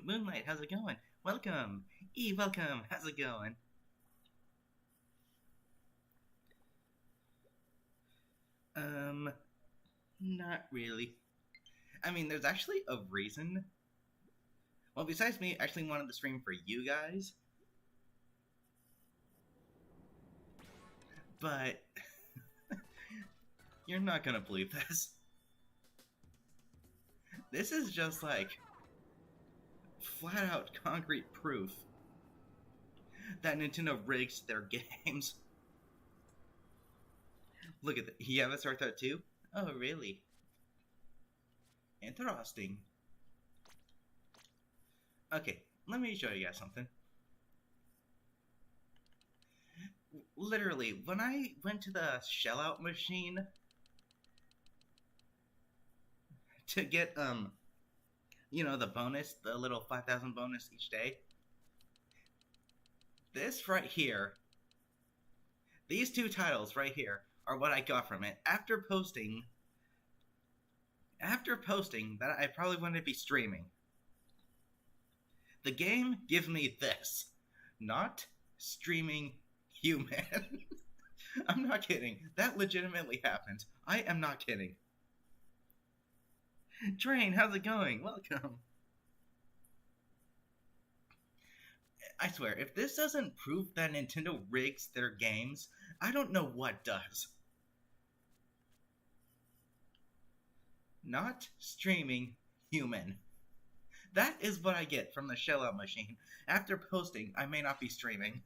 Moonlight, how's it going? Welcome. Welcome. How's it going? Um, Not really. I mean, there's actually a reason. Well, besides me actually wanted to stream for you guys, but you're not gonna believe this. This is just like flat out concrete proof that Nintendo rigs their games. Look at that. You have a sore throat too? Oh, really? Interesting. Okay, let me show you guys something. Literally, when I went to the shell-out machine to get, the bonus, the little 5,000 bonus each day, this right here, these two titles right here, are what I got from it after posting that I probably wouldn't be streaming. The game gives me this. Not streaming human. I'm not kidding. That legitimately happened. I am not kidding. Train, how's it going? Welcome. I swear, if this doesn't prove that Nintendo rigs their games, I don't know what does. Not streaming human. That is what I get from the shell-out machine. After posting, I may not be streaming.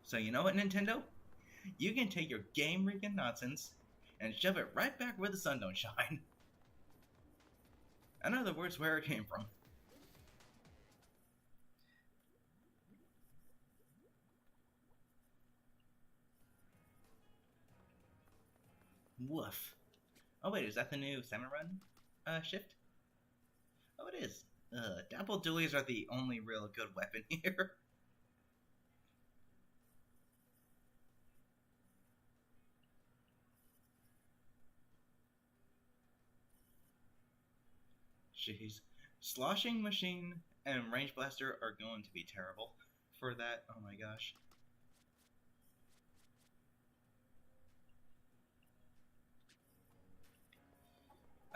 So you know what, Nintendo? You can take your game rigging nonsense and shove it right back where the sun don't shine. In other words, where it came from. Woof. Oh wait, is that the new Salmon Run shift? Oh, it is. Dapple Dualies are the only real good weapon here. Jeez. Sloshing Machine and Range Blaster are going to be terrible for that. Oh my gosh.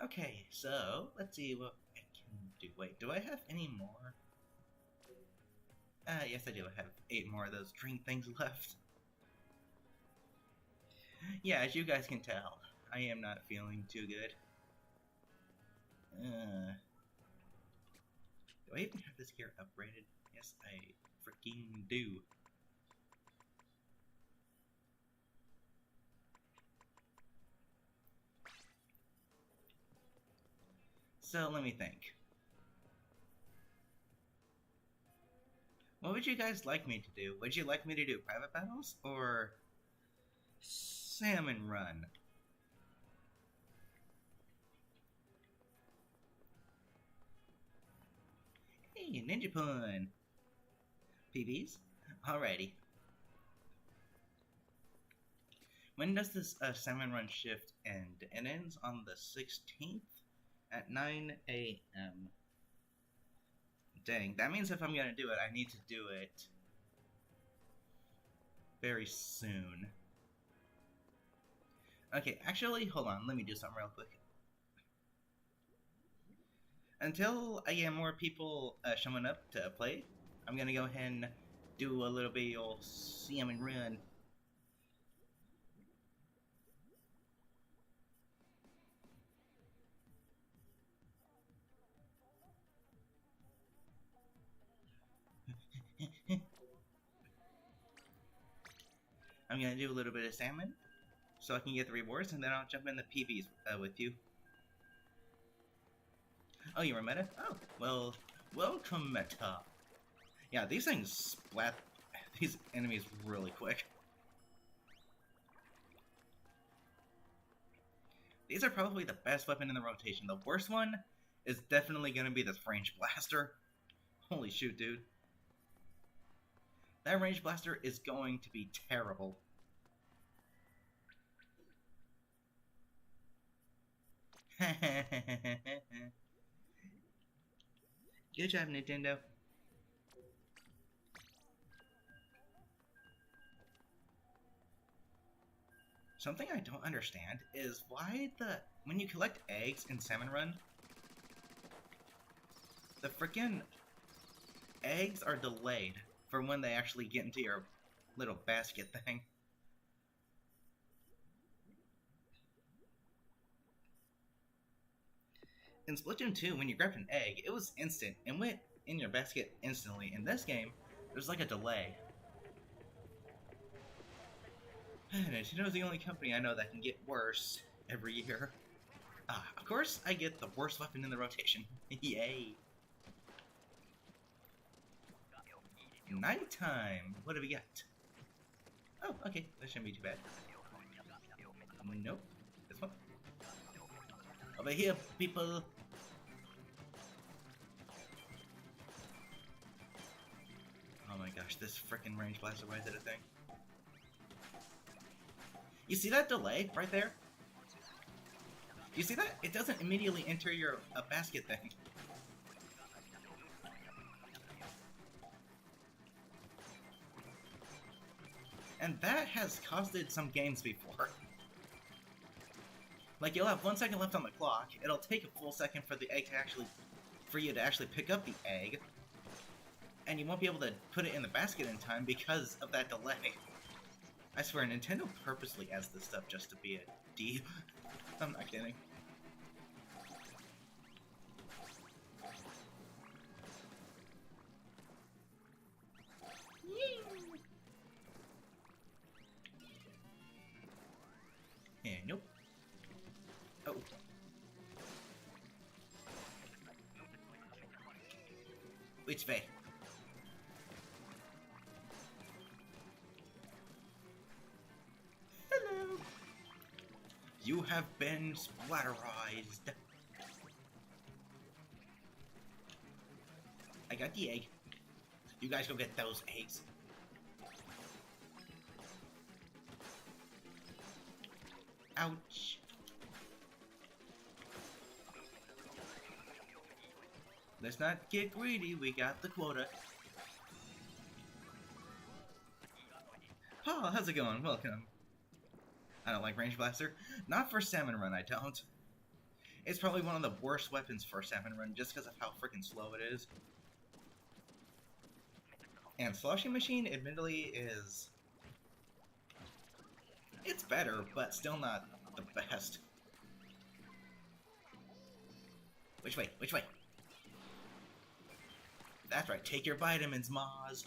Okay, so let's see what I can do. Wait, do I have any more? Yes I do. I have 8 more of those drink things left. Yeah, as you guys can tell, I am not feeling too good. Do I even have this gear upgraded? Yes, I freaking do. So let me think. What would you guys like me to do? Would you like me to do private battles or Salmon Run? Hey, Ninja Pun! PBs? Alrighty. When does this Salmon Run shift end? It ends on the 16th at 9 a.m. Dang, that means if I'm gonna do it, I need to do it very soon. Okay, actually, hold on, let me do something real quick. Until I get more people showing up to play, I'm gonna go ahead and do a little bit of Salmon Run. I'm gonna do a little bit of salmon so I can get the rewards, and then I'll jump in the PBs with you. Oh, you're a meta? Oh, well, welcome, meta. Yeah, these things splat these enemies really quick. These are probably the best weapon in the rotation. The worst one is definitely going to be this range blaster. Holy shoot, dude. That range blaster is going to be terrible. Good job, Nintendo. Something I don't understand is why when you collect eggs in Salmon Run, the frickin' eggs are delayed for when they actually get into your little basket thing. In Splatoon 2, when you grabbed an egg, it was instant and went in your basket instantly. In this game, there's like a delay. Nintendo's the only company I know that can get worse every year. Of course, I get the worst weapon in the rotation. Yay! Nighttime! What do we got? Oh, okay. That shouldn't be too bad. Nope. This one. Over here, people! Oh my gosh, this frickin' range blaster, why is it a thing? You see that delay right there? You see that? It doesn't immediately enter your basket thing. And that has costed some games before. Like, you'll have 1 second left on the clock, it'll take a full second for the egg to for you to actually pick up the egg, and you won't be able to put it in the basket in time because of that delay. I swear, Nintendo purposely adds this stuff just to be a D. I'm not kidding. Yeah, nope. Oh. Which way? Hello. You have been splatterized. I got the egg. You guys go get those eggs. Ouch. Let's not get greedy, we got the quota. Paul, how's it going? Welcome. I don't like Range Blaster. Not for Salmon Run, I don't. It's probably one of the worst weapons for Salmon Run just because of how freaking slow it is. And Sloshing Machine, admittedly, is... It's better, but still not the best. Which way? Which way? That's right, take your vitamins, Maz.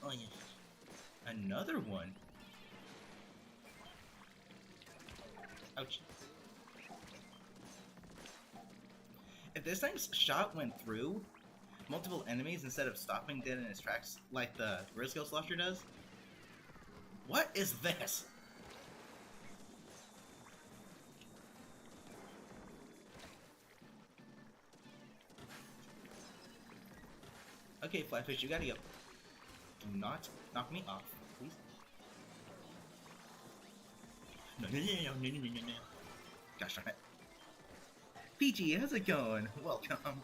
Oh yeah. Another one. Ouch. If this thing's shot went through multiple enemies instead of stopping dead in its tracks like the Grizzle Slosher does, what is this? Okay, Flatfish, you gotta go. Do not knock me off, please. No. Gosh darn it. Peachy, how's it going? Welcome.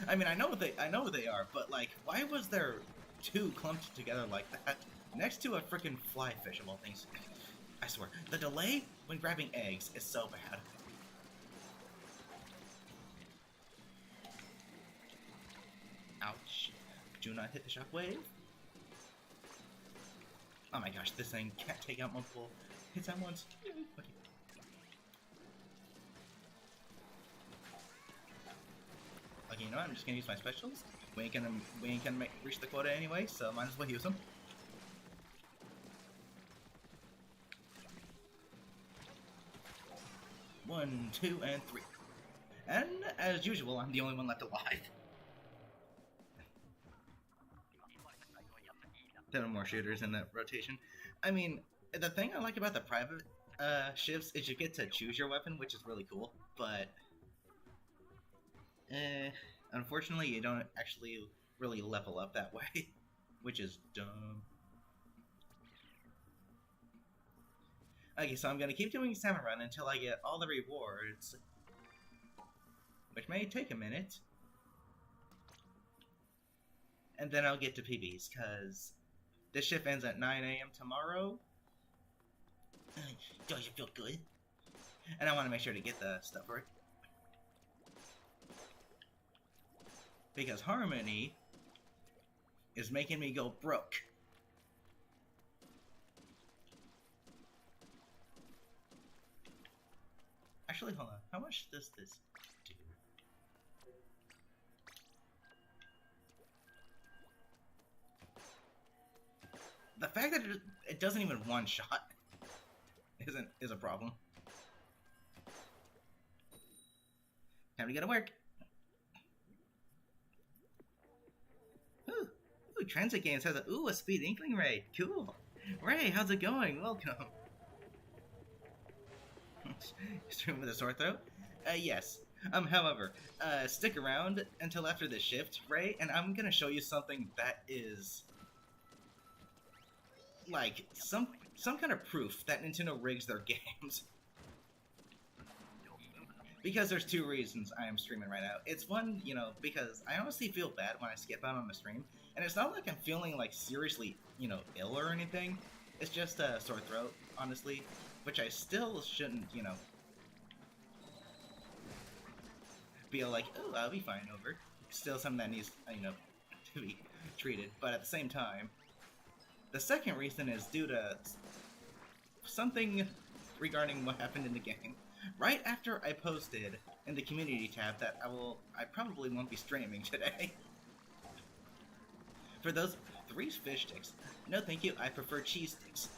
I mean, I know what they are, but like, why was there two clumped together like that next to a freaking fly fish of all things? I swear, the delay when grabbing eggs is so bad. Ouch. Do not hit the shockwave. Oh my gosh, this thing can't take out multiple hits at once. Okay. Okay, you know what? I'm just gonna use my specials. We ain't gonna reach the quota anyway, so might as well use them. One, two, and three. And as usual, I'm the only one left alive. 10 more shooters in that rotation. I mean, the thing I like about the private shifts is you get to choose your weapon, which is really cool, but unfortunately you don't actually really level up that way, which is dumb. Okay, so I'm gonna keep doing Salmon Run until I get all the rewards, which may take a minute. And then I'll get to PBs, because this shift ends at 9 a.m. tomorrow. Does it feel good? And I want to make sure to get the stuff right. Because Harmony is making me go broke. Actually, hold on. How much does this do? The fact that it doesn't even one shot is a problem. Time to go to work. Ooh, Transit Games has a speed inkling raid. Cool. Ray, how's it going? Welcome. Stream with a sore throat? Yes. However, stick around until after the shift, Ray, and I'm gonna show you something that is like some kind of proof that Nintendo rigs their games. Because there's two reasons I am streaming right now. It's one, because I honestly feel bad when I skip out on the stream, and it's not like I'm feeling like seriously, ill or anything. It's just a sore throat, honestly, which I still shouldn't, feel like, oh, I'll be fine over. Still something that needs, to be treated. But at the same time, the second reason is due to something regarding what happened in the game. Right after I posted in the community tab that I probably won't be streaming today. For those 3 fish sticks, no thank you, I prefer cheese sticks.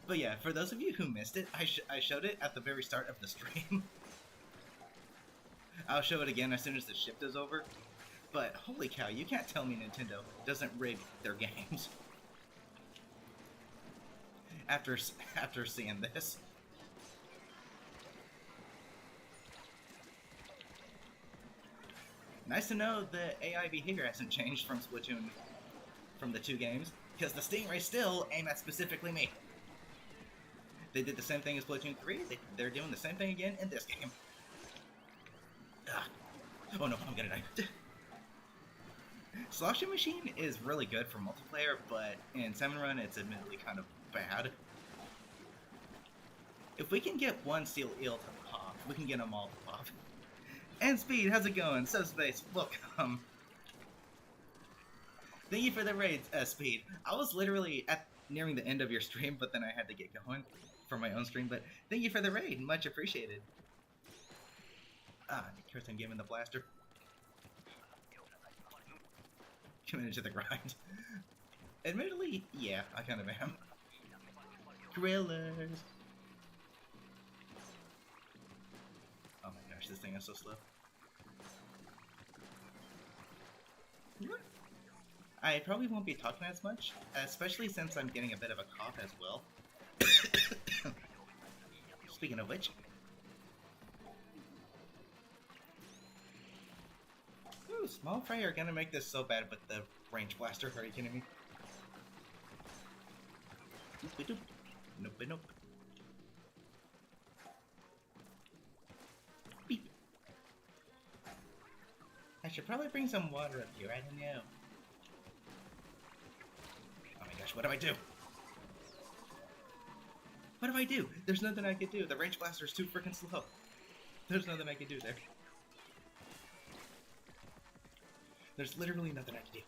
But yeah, for those of you who missed it, I showed it at the very start of the stream. I'll show it again as soon as the shift is over. But holy cow, you can't tell me Nintendo doesn't rig their games. After seeing this. Nice to know the AI behavior hasn't changed from Splatoon, from the 2 games, because the Stingrays still aim at specifically me. They did the same thing as Splatoon 3, they're doing the same thing again in this game. Oh no, I'm gonna die. Sloshing Machine is really good for multiplayer, but in Salmon Run it's admittedly kind of bad. If we can get one Steel Eel to pop, we can get them all to pop. And Speed, how's it going? Subspace, welcome. Thank you for the raids, Speed. I was literally nearing the end of your stream, but then I had to get going for my own stream, but thank you for the raid, much appreciated. Kirsten giving the blaster. Committed to the grind. Admittedly, yeah, I kind of am. Grillers. Oh my gosh, this thing is so slow. I probably won't be talking as much, especially since I'm getting a bit of a cough as well. Speaking of which. Ooh, small fry are gonna make this so bad with the range blaster. Are you kidding me? Nope, nope. Beep. I should probably bring some water up here. I don't know. Oh my gosh, what do I do? What do I do? There's nothing I can do. The range blaster is too freaking slow. There's nothing I can do there. There's literally nothing I can do.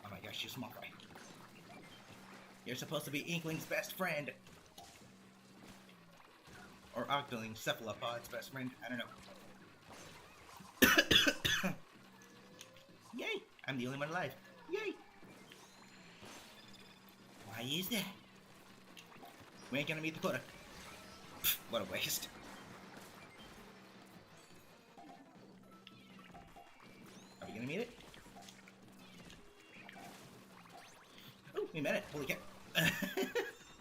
Oh my gosh, you small fry. You're supposed to be Inkling's best friend. Or Octoling Cephalopod's best friend. I don't know. Yay! I'm the only one alive. Yay! Why is that? We ain't gonna meet the quota. Pfft, what a waste. Are we gonna meet it? Oh, we met it. Holy cow.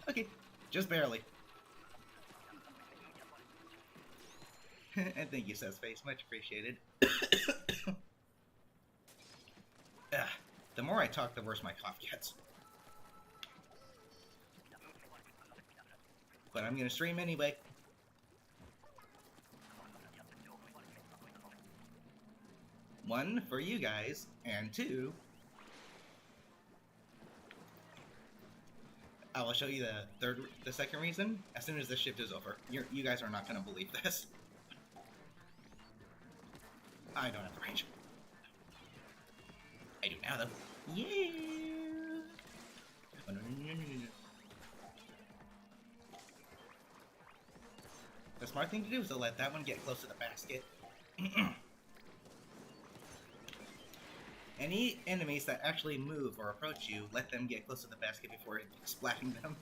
Okay, just barely. And thank you, says Face. Much appreciated. The more I talk, the worse my cough gets. But I'm gonna stream anyway. One, for you guys, and two, I will show you the second reason as soon as this shift is over. You guys are not gonna believe this. I don't have the range. I do now, though. Yeah! Oh, no. The smart thing to do is to let that one get close to the basket. Any enemies that actually move or approach you, let them get close to the basket before splatting them.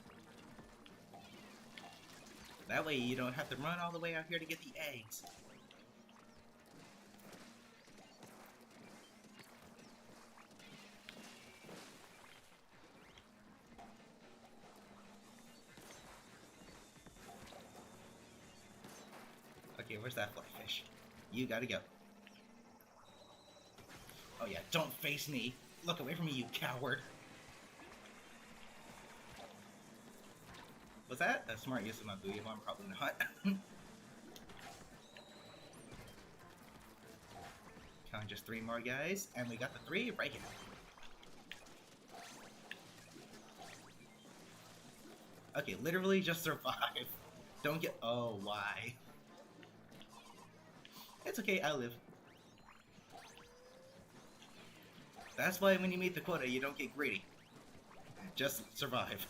That way you don't have to run all the way out here to get the eggs. Okay, where's that flyfish? You gotta go. Oh yeah, don't face me. Look away from me, you coward. Was that a smart use of my booty bomb? Probably not. Count just 3 more guys, and we got the 3 right here. Okay, literally just survive. Don't get... Oh, why? It's okay, I live. That's why when you meet the quota, you don't get greedy. Just survive.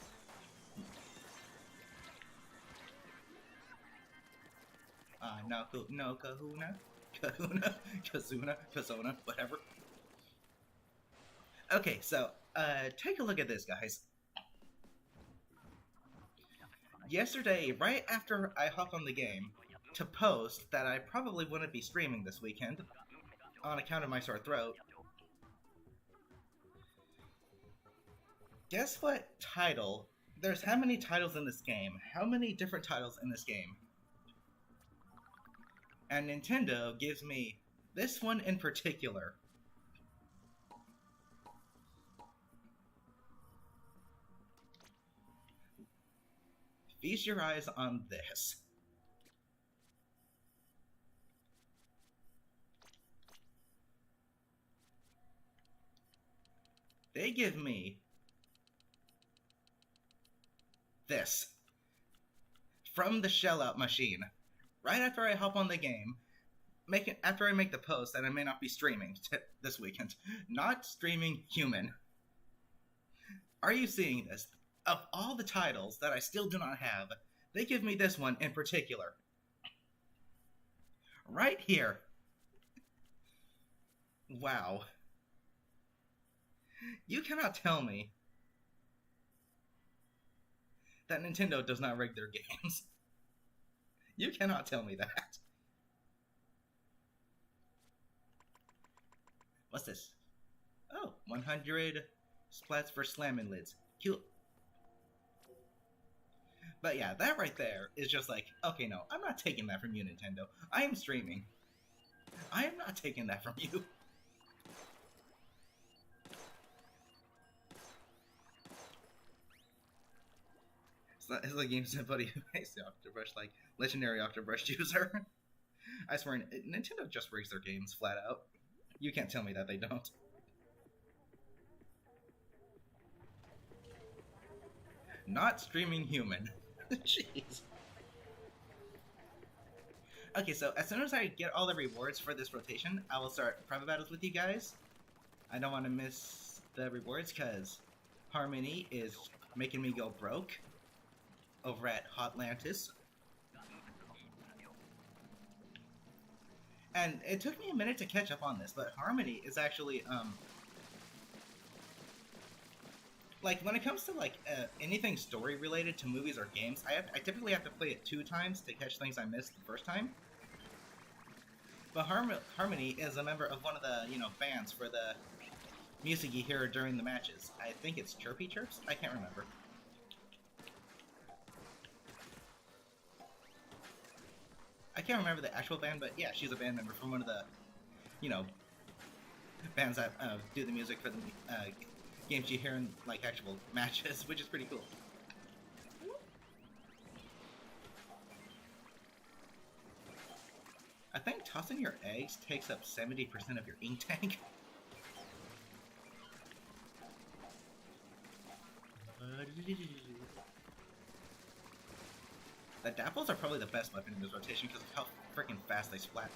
No kahuna? Kahuna? Kazuna? Kazona? Whatever. Okay, so, take a look at this, guys. Yesterday, right after I hopped on the game, to post that I probably wouldn't be streaming this weekend, on account of my sore throat, guess what title? There's how many titles in this game? How many different titles in this game? And Nintendo gives me this one in particular. Feast your eyes on this. They give me this from the shell-out machine. Right after I hop on the game, after I make the post that I may not be streaming this weekend. Not streaming human. Are you seeing this? Of all the titles that I still do not have, they give me this one in particular. Right here. Wow. You cannot tell me that Nintendo does not rig their games. You cannot tell me that. What's this? Oh, 100 splats for slamming lids. Cute. But yeah, that right there is just like, okay, no, I'm not taking that from you, Nintendo. I am streaming. I am not taking that from you. It's like game somebody who makes the Octobrush, like, legendary Octobrush user. I swear, Nintendo just rigs their games flat out. You can't tell me that they don't. Not streaming human. Jeez. Okay, so as soon as I get all the rewards for this rotation, I will start private battles with you guys. I don't want to miss the rewards because Harmony is making me go broke over at Hotlantis. And it took me a minute to catch up on this, but Harmony is actually, like, when it comes to, like, anything story-related to movies or games, I typically have to play it 2 times to catch things I missed the first time. But Harmony is a member of one of the, bands for the music you hear during the matches. I think it's Chirpy Chirps? I can't remember. I can't remember the actual band, but yeah, she's a band member from one of the, you know, bands that do the music for the games you hear in like actual matches, which is pretty cool. I think tossing your eggs takes up 70% of your ink tank. The dapples are probably the best weapon in this rotation because of how freaking fast they splat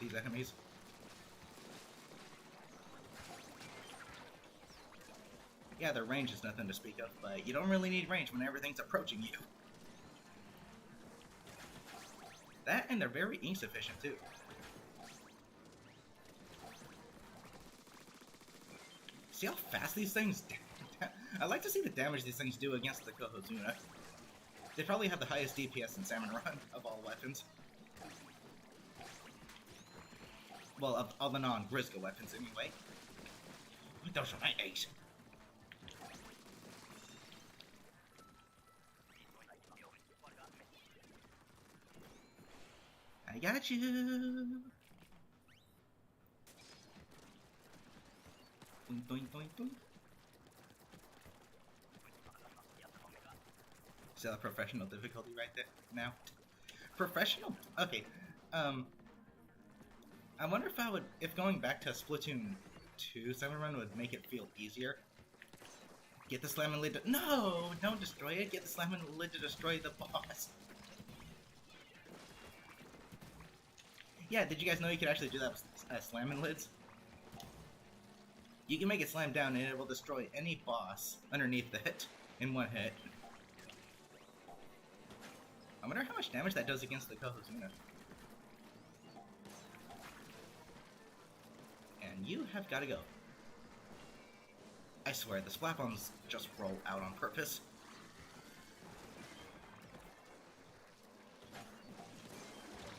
these enemies. Yeah, their range is nothing to speak of, but you don't really need range when everything's approaching you. That, and they're very ink sufficient too. See how fast these things... I like to see the damage these things do against the Kohozuna. They probably have the highest DPS in Salmon Run of all weapons. Well, of all the non-Grizzle weapons anyway. Those are my eggs. I got you. Boing, boing, boing, boing. See the professional difficulty right there now? Professional? Okay. I wonder if going back to Splatoon 2 Salmon Run would make it feel easier. Get the slamming lid to... No! Don't destroy it! Get the slamming lid to destroy the boss! Yeah, did you guys know you could actually do that with slamming lids? You can make it slam down and it will destroy any boss underneath it in one hit. I wonder how much damage that does against the Kohozuna. And you have got to go. I swear, the splat bombs just roll out on purpose.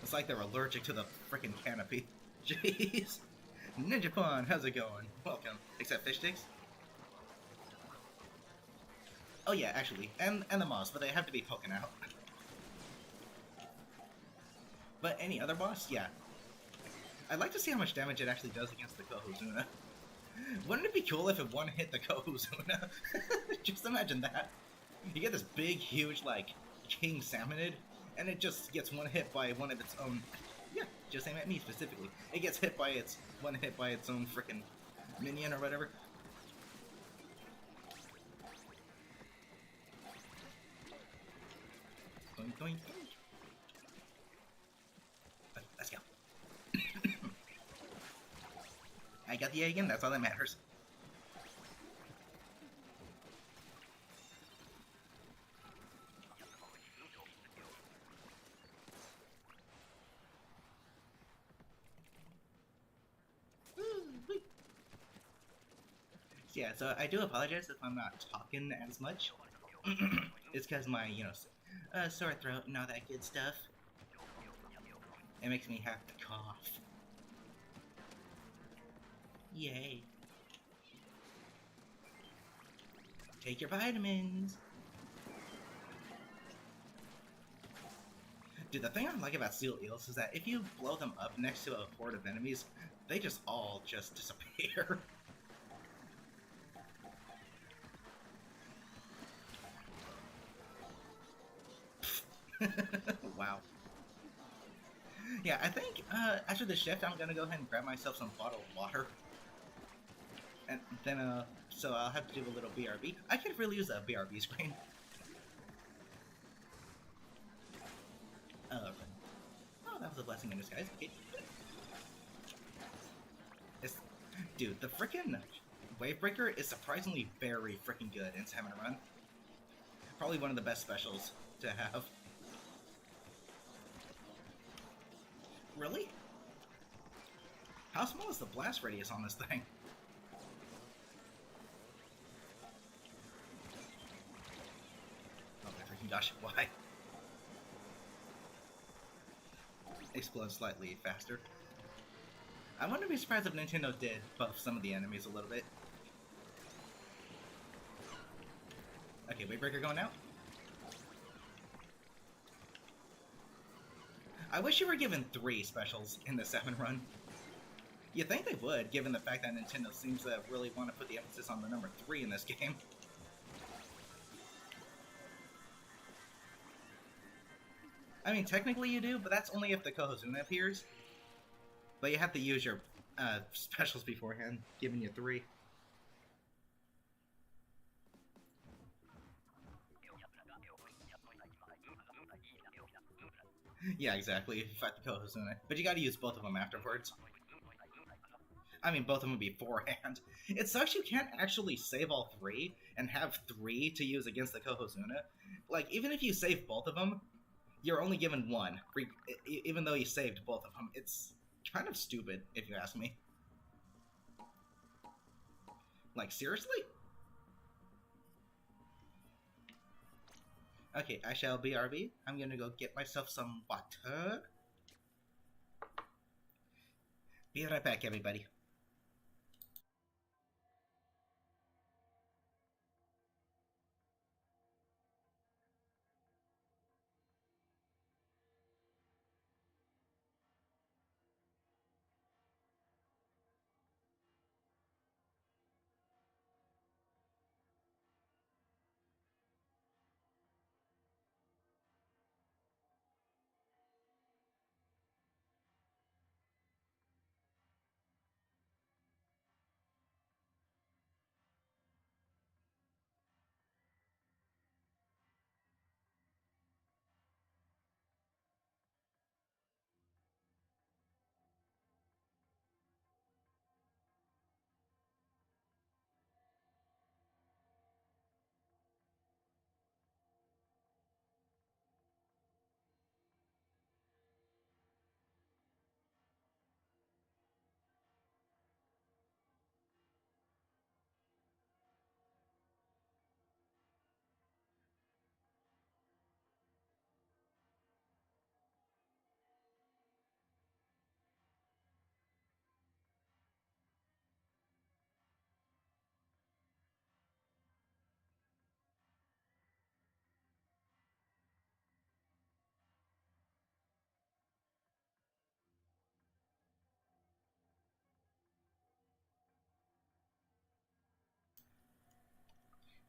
It's like they're allergic to the frickin' canopy. Jeez. Ninja Pawn, how's it going? Welcome. Except fish sticks? Oh yeah, actually. And the moss, but they have to be poking out. But any other boss? Yeah. I'd like to see how much damage it actually does against the Kohozuna. Wouldn't it be cool if it one-hit the Kohozuna? Just imagine that. You get this big, huge, like, king salmonid, and it just gets one hit by one of its own... Yeah, just aim at me specifically. It gets hit by its... one hit by its own frickin' minion or whatever. Doink, doink, doink. Let's go. I got the egg in, that's all that matters. Yeah, so I do apologize if I'm not talking as much. It's because my, you know, sore throat and all that good stuff. It makes me have to cough. Yay. Take your vitamins. Dude, the thing I like about seal eels is that if you blow them up next to a horde of enemies, they just all disappear. Wow. Yeah, I think after the shift, I'm gonna go ahead and grab myself some bottled water. And then, so I'll have to do a little BRB. I could really use a BRB screen. Oh, that was a blessing in disguise. Okay. Dude, the frickin' Wavebreaker is surprisingly very frickin' good in Salmon Run. Probably one of the best specials to have. Really? How small is the blast radius on this thing? Oh my freaking gosh, why? Explode slightly faster. I wouldn't be surprised if Nintendo did buff some of the enemies a little bit. Okay, Wavebreaker going out. I wish you were given 3 specials in the 7 run. You'd think they would, given the fact that Nintendo seems to really want to put the emphasis on the number 3 in this game. I mean, technically you do, but that's only if the Kohozuna appears. But you have to use your specials beforehand, giving you 3. Yeah, exactly, if you fight the Kohozuna. But you gotta use both of them afterwards. I mean, both of them beforehand. It sucks you can't actually save all 3 and have 3 to use against the Kohozuna. Like, even if you save both of them, you're only given 1, even though you saved both of them. It's kind of stupid, if you ask me. Like, seriously? Okay, I shall BRB. I'm gonna go get myself some water. Be right back, everybody.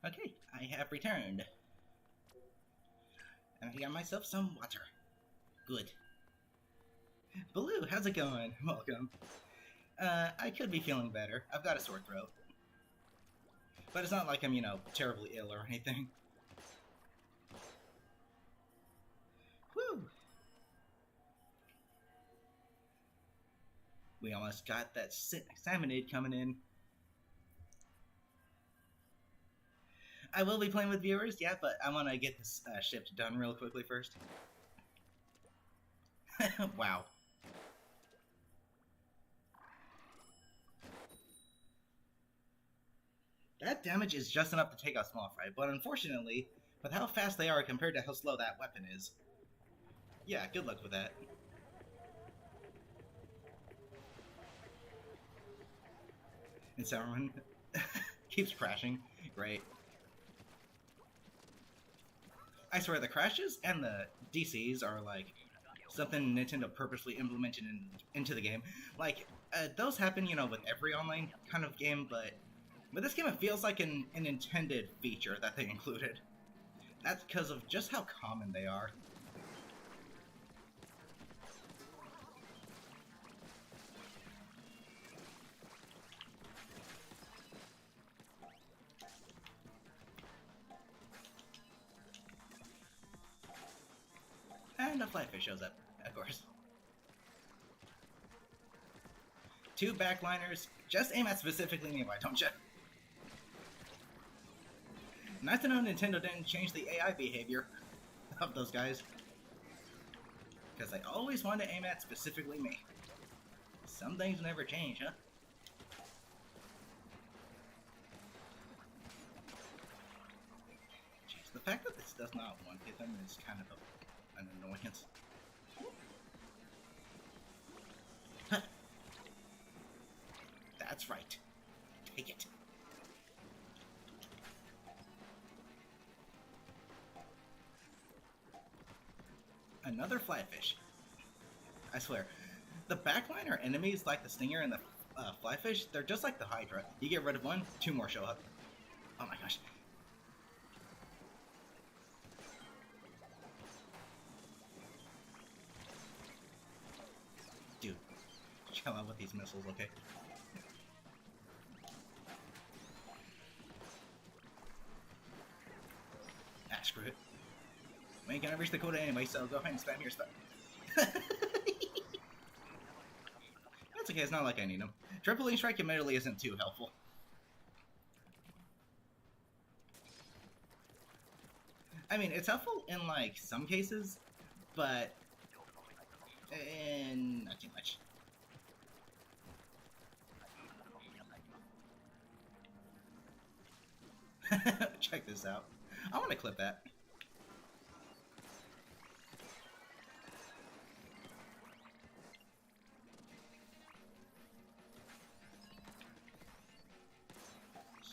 Okay, I have returned. And I got myself some water. Good. Blue, how's it going? Welcome. I could be feeling better. I've got a sore throat. But it's not like I'm, terribly ill or anything. Woo! We almost got that salmonade coming in. I will be playing with viewers, yeah, but I want to get this shift done real quickly first. Wow. That damage is just enough to take out small fry, but unfortunately, with how fast they are compared to how slow that weapon is. Yeah, good luck with that. And Sauron keeps crashing. Great. I swear, the crashes and the DCs are like something Nintendo purposely implemented into the game. Like, those happen, with every online kind of game, but with this game it feels like an intended feature that they included. That's because of just how common they are. And a flatfish shows up, of course. 2 backliners. Just aim at specifically me, why don't you? Nice to know Nintendo didn't change the AI behavior of those guys. Because they always want to aim at specifically me. Some things never change, huh? Jeez, the fact that this does not one-hit them is kind of an annoyance. Huh. That's right. Take it. Another flatfish. I swear. The backliner enemies like the stinger and the flyfish, they're just like the hydra. You get rid of one, two more show up. Oh my gosh. Dude, chill out with these missiles, okay? Ah, screw it. We ain't gonna reach the quota anyway, so go ahead and spam your stuff. That's okay, it's not like I need them. Trampoline strike admittedly isn't too helpful. I mean, it's helpful in, like, some cases, but not too much. Check this out. I want to clip that.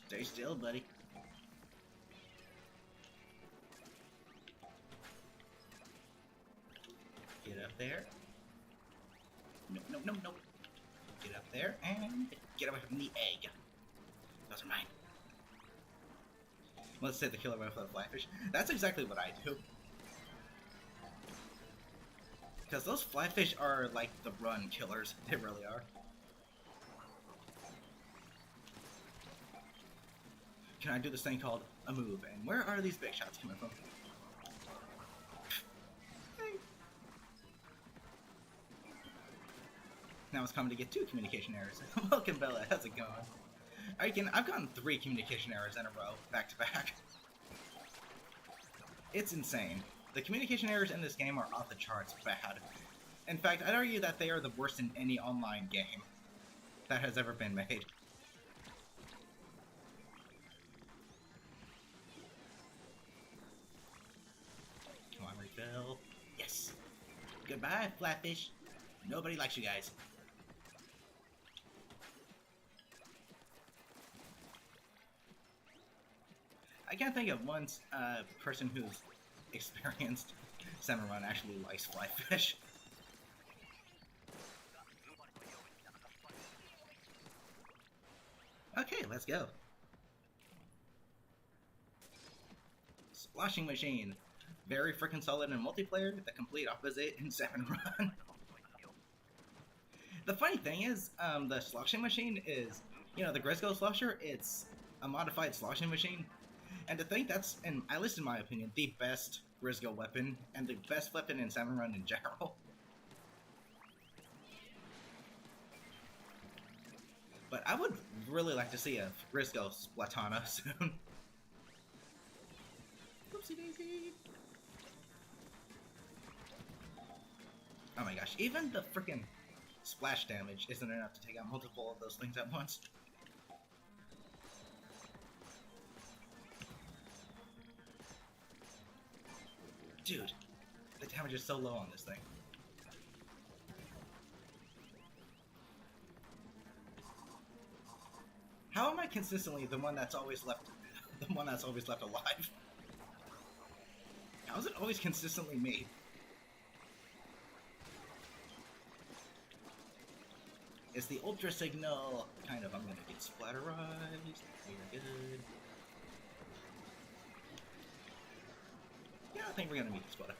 Stay still, buddy. Get up there. No, no, no, no. Get up there and get away from the egg. Those are mine. Let's say the killer went for the flyfish. That's exactly what I do. Because those flyfish are like the run killers. They really are. Can I do this thing called a move? And where are these big shots coming from? Now it's coming to get 2 communication errors. Welcome, Bella. How's it going? I've gotten 3 communication errors in a row, back to back. It's insane. The communication errors in this game are off the charts bad. In fact, I'd argue that they are the worst in any online game that has ever been made. Come on, refill. Yes. Goodbye, flatfish. Nobody likes you guys. I can't think of one person who's experienced salmon run actually likes flyfish. Okay, let's go. Sloshing Machine. Very freaking solid in multiplayer, the complete opposite in salmon run. The funny thing is, the sloshing machine is, you know, the Grisco slosher, it's a modified sloshing machine. And to think that's, at least in my opinion, the best Grisco weapon, and the best weapon in salmon run in general. But I would really like to see a Grisco Splatana soon. Whoopsie daisy. Oh my gosh, even the freaking splash damage isn't enough to take out multiple of those things at once. Dude, the damage is so low on this thing. How am I consistently the one that's always left alive? How is it always consistently me? It's the ultra signal. Kind of, I'm gonna get splatterized. We're good. Yeah, I think we're gonna meet the splitter.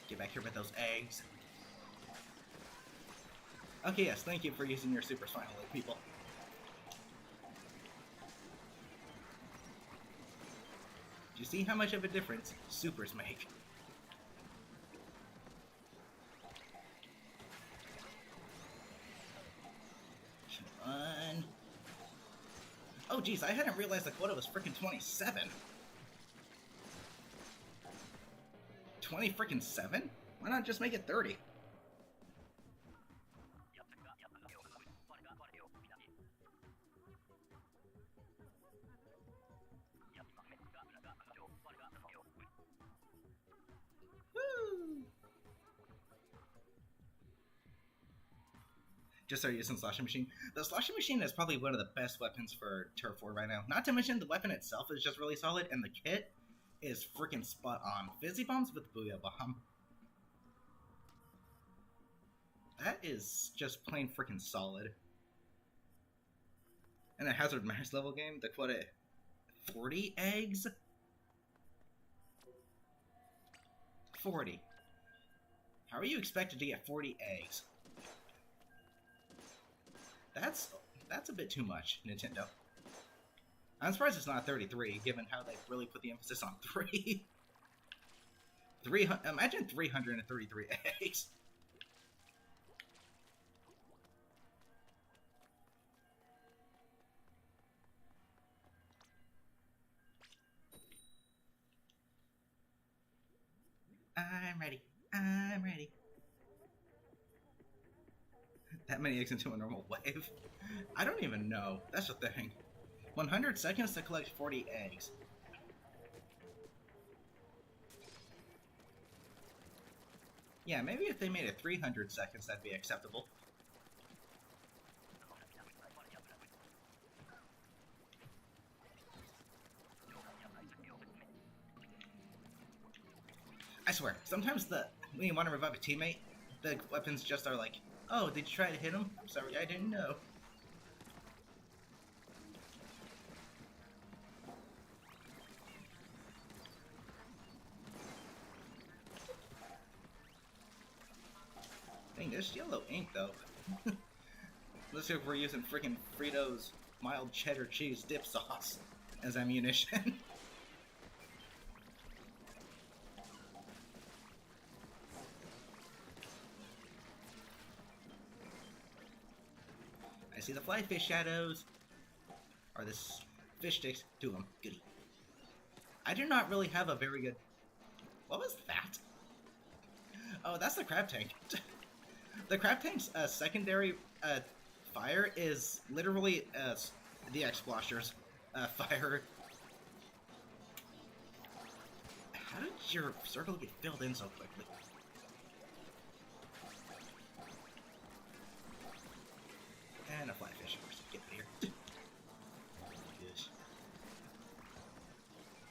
Get back here with those eggs. Okay, yes, thank you for using your supers finally, people. Do you see how much of a difference supers make? Come on. Oh geez, I hadn't realized the quota was freaking 27. 20 freaking 7? Why not just make it 30? Just start using Sloshing Machine. The Sloshing Machine is probably one of the best weapons for Turf War right now. Not to mention the weapon itself is just really solid, and the kit is freaking spot on. Fizzy bombs with Booyah Bomb. That is just plain freaking solid. And a Hazard Max level game, the quota 40 eggs? 40. How are you expected to get 40 eggs? That's a bit too much, Nintendo. I'm surprised it's not 33, given how they really put the emphasis on 3. Imagine 333 eggs. I'm ready. I'm ready. That many eggs into a normal wave? I don't even know. That's the thing. 100 seconds to collect 40 eggs. Yeah, maybe if they made it 300 seconds, that'd be acceptable. I swear, sometimes when you want to revive a teammate, the weapons just are like, oh, did you try to hit him? I'm sorry, I didn't know. Dang, there's yellow ink, though. Let's see if we're using freaking Fritos mild cheddar cheese dip sauce as ammunition. I see the fly fish shadows. Or this fish sticks. Do them. Goody. I do not really have a very good... What was that? Oh, that's the crab tank. The crab tank's secondary fire is literally the X-Splosher's fire. How did your circle get filled in so quickly? And a fly fish. Get here. Good.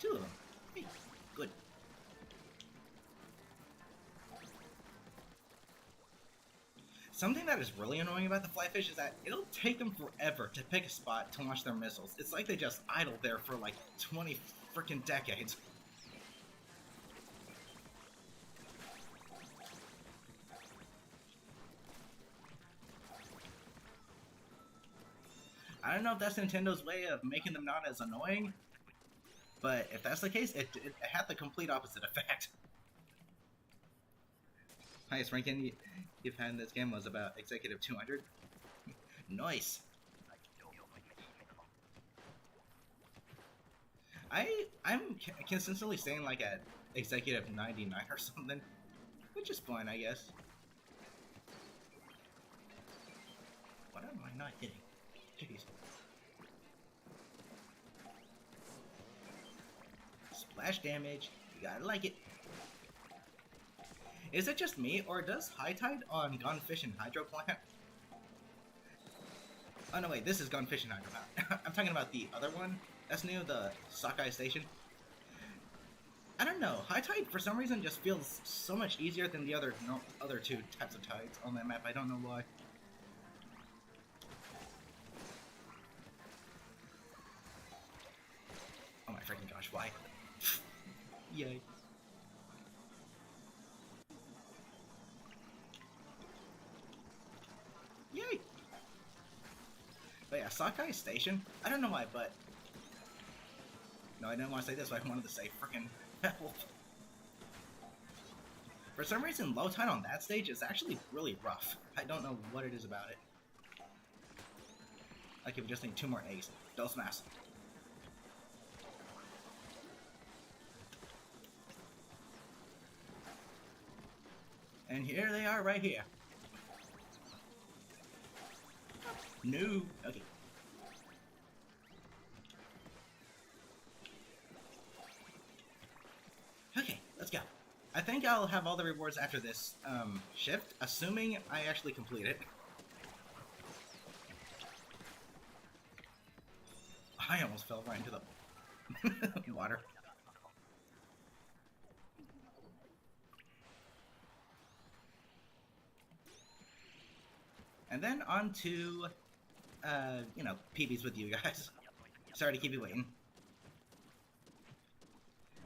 Two of them. Hey, good. Something that is really annoying about the flyfish is that it'll take them forever to pick a spot to launch their missiles. It's like they just idle there for like 20 freaking decades. I don't know if that's Nintendo's way of making them not as annoying, but if that's the case, it had the complete opposite effect. Highest ranking you've had in this game was about Executive 200. Nice. I'm consistently staying like at Executive 99 or something, which is fine, I guess. What am I not hitting? Jeez. Splash damage. You gotta like it. Is it just me, or does High Tide on Gunfish and Hydro Plant? Oh no, wait, this is Gunfish and Hydro Plant. I'm talking about the other one that's new, the Sockeye Station. I don't know, High Tide for some reason just feels so much easier than the other two types of tides on that map. I don't know why. Oh my freaking gosh, why? Yay. Yay! But yeah, Sockeye Station, I don't know why, but... No, I didn't want to say this, but I wanted to say frickin' help. For some reason, low tide on that stage is actually really rough. I don't know what it is about it. Like if we just need 2 more eggs. Dos más. And here they are right here. No. Okay. Okay, let's go. I think I'll have all the rewards after this shift, assuming I actually complete it. I almost fell right into the water. And then on to, PBs with you guys. Sorry to keep you waiting.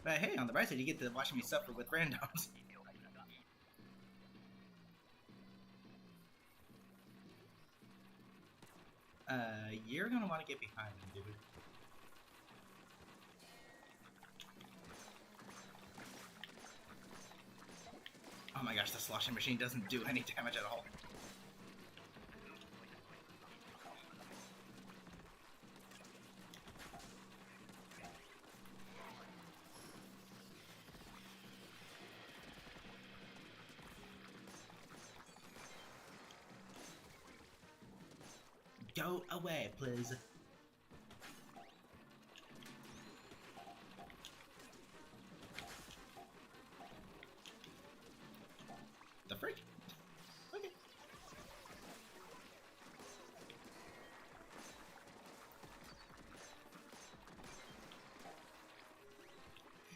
But hey, on the bright side, you get to watch me suffer with randoms. You're gonna want to get behind him, dude. Oh my gosh, the sloshing machine doesn't do any damage at all. Go away, please. The freak? Okay.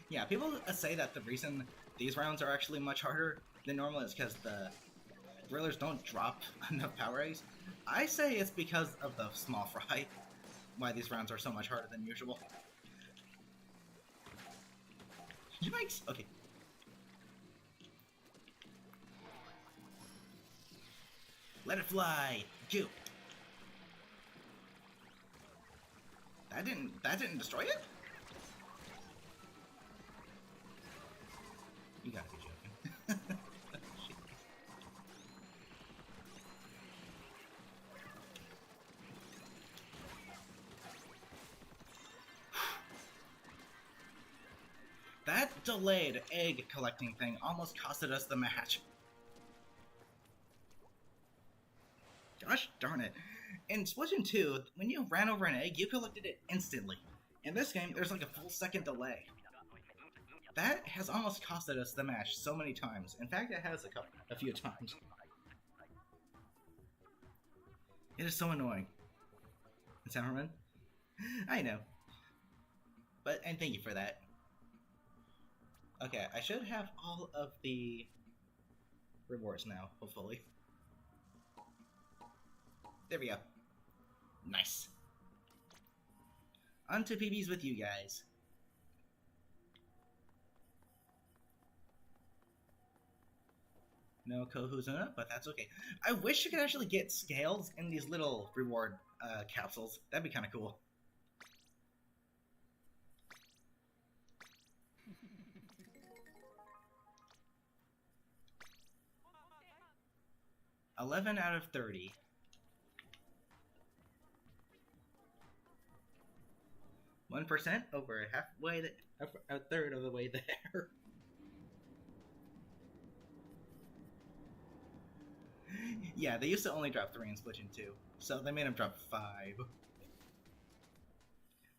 Yeah, people say that the reason these rounds are actually much harder than normal is because the drillers don't drop enough power eggs. I say it's because of the small fry why these rounds are so much harder than usual. Yikes! Okay. Let it fly! Go! That didn't destroy it? You gotta be joking. That delayed egg collecting thing almost costed us the match. Gosh darn it. In Splatoon 2, when you ran over an egg, you collected it instantly. In this game, there's like a full second delay. That has almost costed us the match so many times. In fact, it has a few times. It is so annoying. Zimmerman? I know. And thank you for that. Okay, I should have all of the rewards now, hopefully. There we go. Nice. On to PBs with you guys. No Kohuzuna, but that's okay. I wish you could actually get scales in these little reward capsules. That'd be kind of cool. $11 out of 30. %, over halfway, a third of the way there. Yeah, they used to only drop 3 in Splatoon 2, so they made them drop 5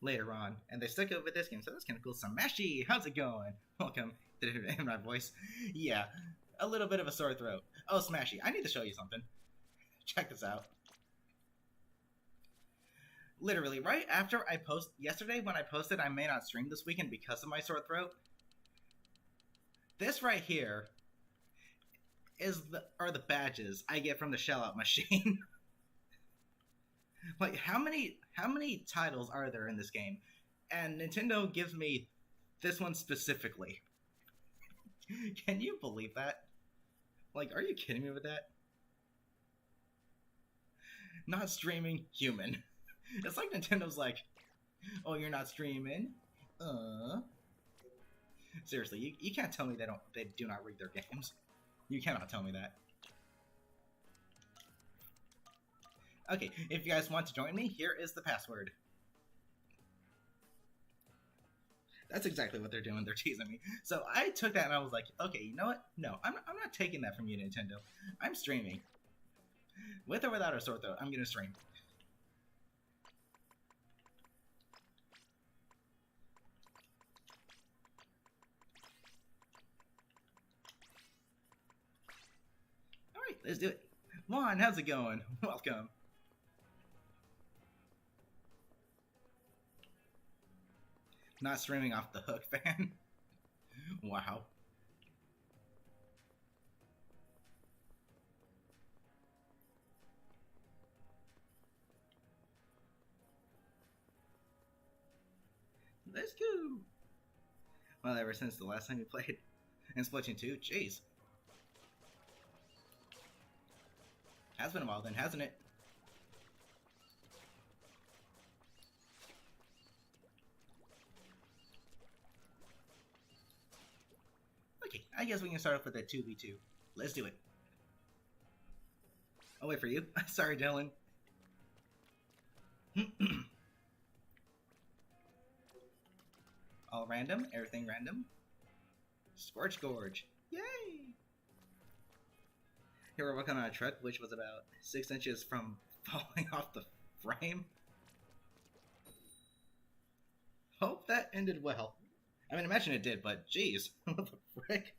later on, and they stuck it with this game, so that's kind of cool. Smashy, how's it going? Welcome. Did it in my voice? Yeah, a little bit of a sore throat. Oh, Smashy, I need to show you something. Check this out. Literally, right after I yesterday when I posted I may not stream this weekend because of my sore throat, this right here are the badges I get from the shell out machine. Like, how many titles are there in this game? And Nintendo gives me this one specifically. Can you believe that? Like, are you kidding me with that? Not streaming, human. It's like Nintendo's like, oh, you're not streaming? Seriously, you can't tell me they do not read their games. You cannot tell me that. Okay, if you guys want to join me, here is the password. That's exactly what they're doing. They're teasing me. So I took that and I was like, okay, you know what? No, I'm not taking that from you, Nintendo. I'm streaming. With or without a sore throat, I'm gonna stream. Alright, let's do it. Juan, how's it going? Welcome. Not streaming off the hook, fan. Wow. Let's go! Well, ever since the last time we played in Splatoon 2, jeez. Has been a while then, hasn't it? Okay, I guess we can start off with a 2v2. Let's do it. I'll wait for you. Sorry, Dylan. All random, everything random. Scorch Gorge. Yay! Here we're working on a truck which was about 6 inches from falling off the frame. Hope that ended well. I mean, imagine it did, but jeez, what the frick?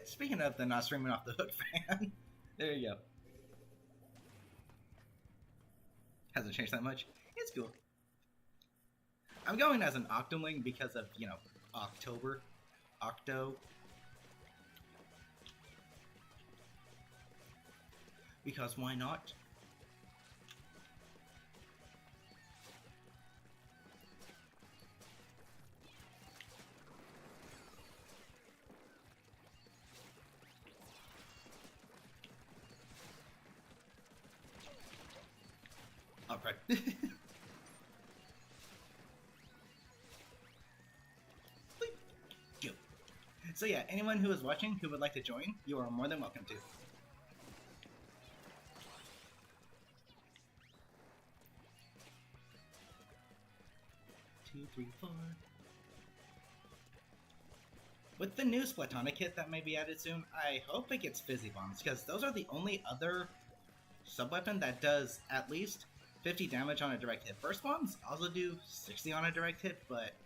Speaking of the not streaming off the hook fan, there you go. Hasn't changed that much. It's cool. I'm going as an Octoling because of, you know, October. Octo. Because why not? Alright. So yeah, anyone who is watching who would like to join, you are more than welcome to. 2, 3, 4. With the new Splatonic kit that may be added soon, I hope it gets Fizzy Bombs, because those are the only other sub-weapon that does at least 50 damage on a direct hit. Burst Bombs also do 60 on a direct hit, but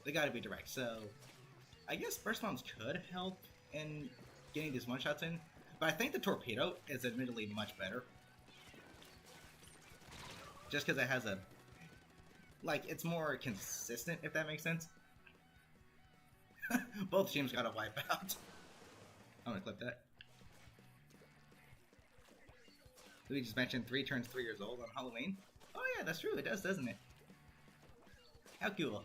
they gotta be direct, so I guess Burst Bombs could help in getting these one-shots in, but I think the Torpedo is admittedly much better. Just because it has a... like, it's more consistent, if that makes sense. Both teams gotta wipe out. I'm gonna clip that. We just mentioned 3 turns 3 years old on Halloween. Oh yeah, that's true, it does, doesn't it? How cool.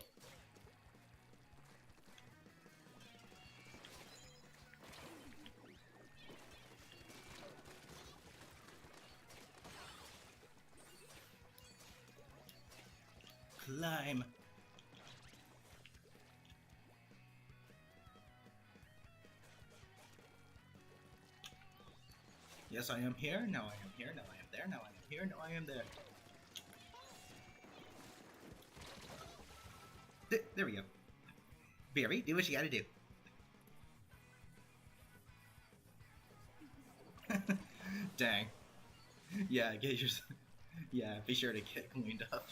Climb. Yes, I am here. Now I am here. Now I am there. Now I am here. Now I am there. There we go. Barry, do what you gotta do. Dang. Yeah, get your... yeah, be sure to get cleaned up.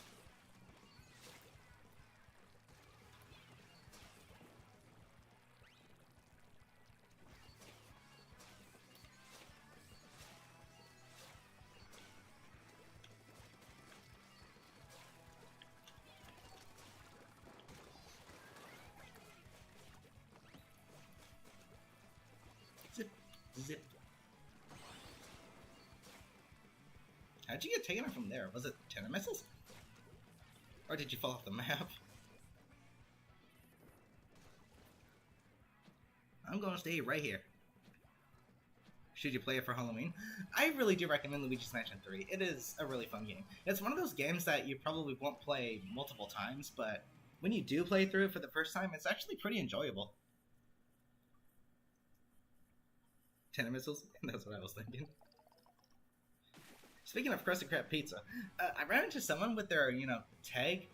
Zip, zip. How'd you get taken out from there? Was it 10 missiles? Or did you fall off the map? I'm gonna stay right here. Should you play it for Halloween? I really do recommend Luigi's Mansion 3. It is a really fun game. It's one of those games that you probably won't play multiple times, but when you do play through it for the first time, it's actually pretty enjoyable. 10 missiles? That's what I was thinking. Speaking of Krusty Krab pizza, I ran into someone with their, you know, tag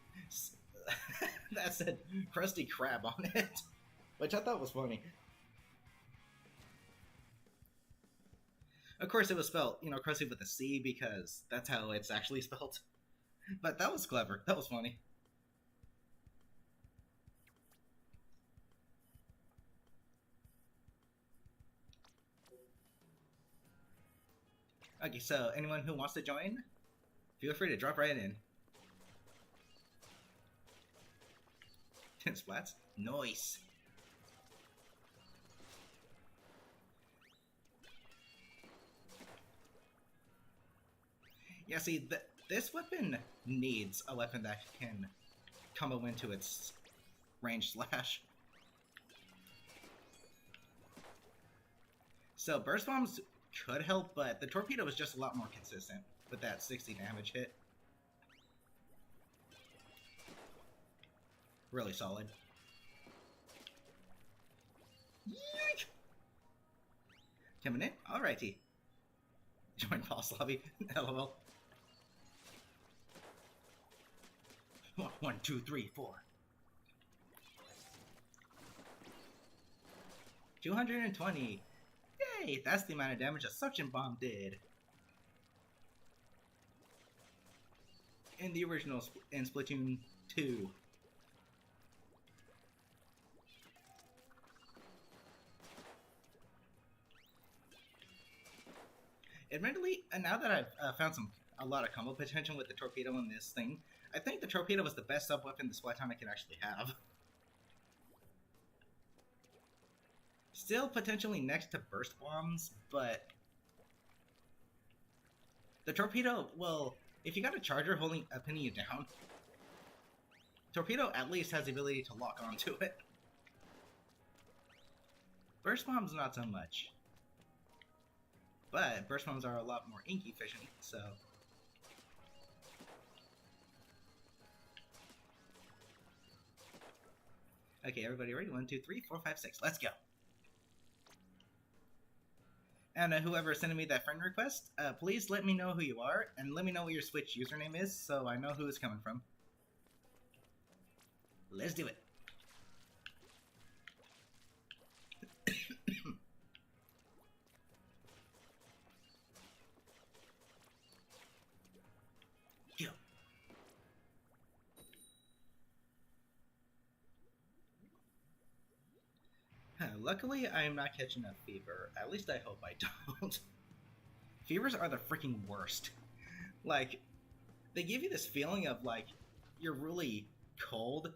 that said Krusty Krab on it, which I thought was funny. Of course, it was spelled, you know, Krusty with a C because that's how it's actually spelled. But that was clever. That was funny. Okay, so anyone who wants to join, feel free to drop right in. 10 splats? Nice! Yeah, see, this weapon needs a weapon that can combo into its range slash. So burst bombs could help, but the torpedo is just a lot more consistent with that 60 damage hit. Really solid. Yeek! Coming in? Alrighty. Join boss lobby. LOL. 1, 2, 3, 4. 220. Yay! That's the amount of damage a suction bomb did. In the original in Splatoon 2. Admittedly, and now that I've found a lot of combo potential with the torpedo in this thing, I think the torpedo was the best sub-weapon the Splatonic can actually have. Still potentially next to burst bombs, but the torpedo, well, if you got a charger pinning you down, torpedo at least has the ability to lock onto it. Burst bombs not so much. But burst bombs are a lot more ink efficient, so... Okay, everybody ready? 1, 2, 3, 4, 5, 6. Let's go! And whoever is sending me that friend request, please let me know who you are, and let me know what your Switch username is, so I know who it's coming from. Let's do it! Go! Luckily, I am not catching a fever. At least I hope I don't. Fevers are the freaking worst. Like, they give you this feeling of, like, you're really cold.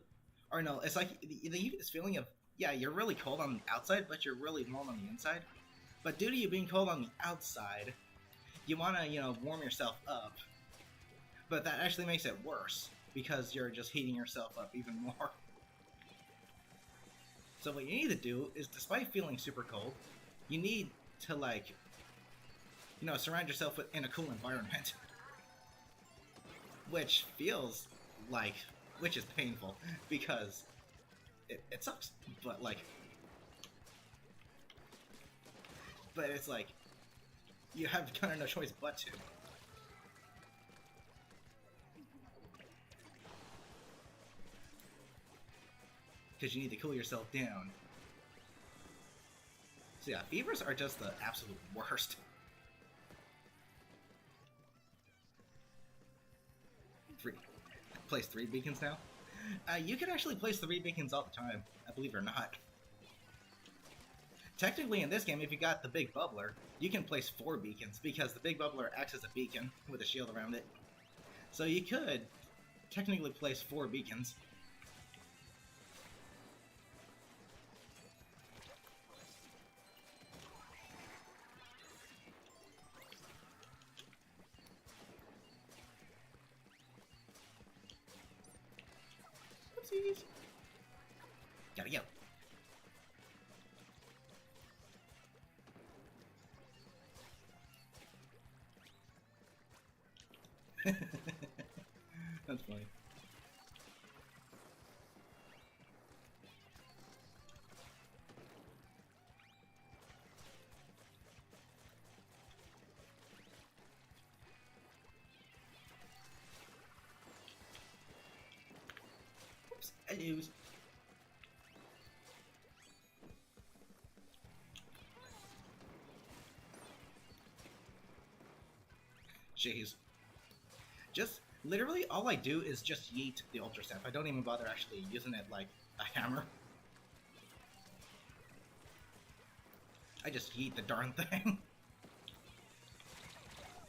Or no, it's like, they give you this feeling of, yeah, you're really cold on the outside, but you're really warm on the inside. But due to you being cold on the outside, you want to, you know, warm yourself up. But that actually makes it worse, because you're just heating yourself up even more. So what you need to do is, despite feeling super cold, you need to, like, you know, surround yourself in a cool environment. Which feels like, which is painful, because it sucks, but, like, but it's like, you have kind of no choice but to. Because you need to cool yourself down. So yeah, fevers are just the absolute worst. Place 3 beacons now? You can actually place 3 beacons all the time, believe it or not. Technically in this game, if you got the big bubbler, you can place 4 beacons, because the big bubbler acts as a beacon with a shield around it. So you could technically place 4 beacons. Oopsies. Gotta go. That's funny. Oops, I lose. Jeez. Just, literally, all I do is just yeet the Ultra Staff. I don't even bother actually using it like a hammer. I just yeet the darn thing.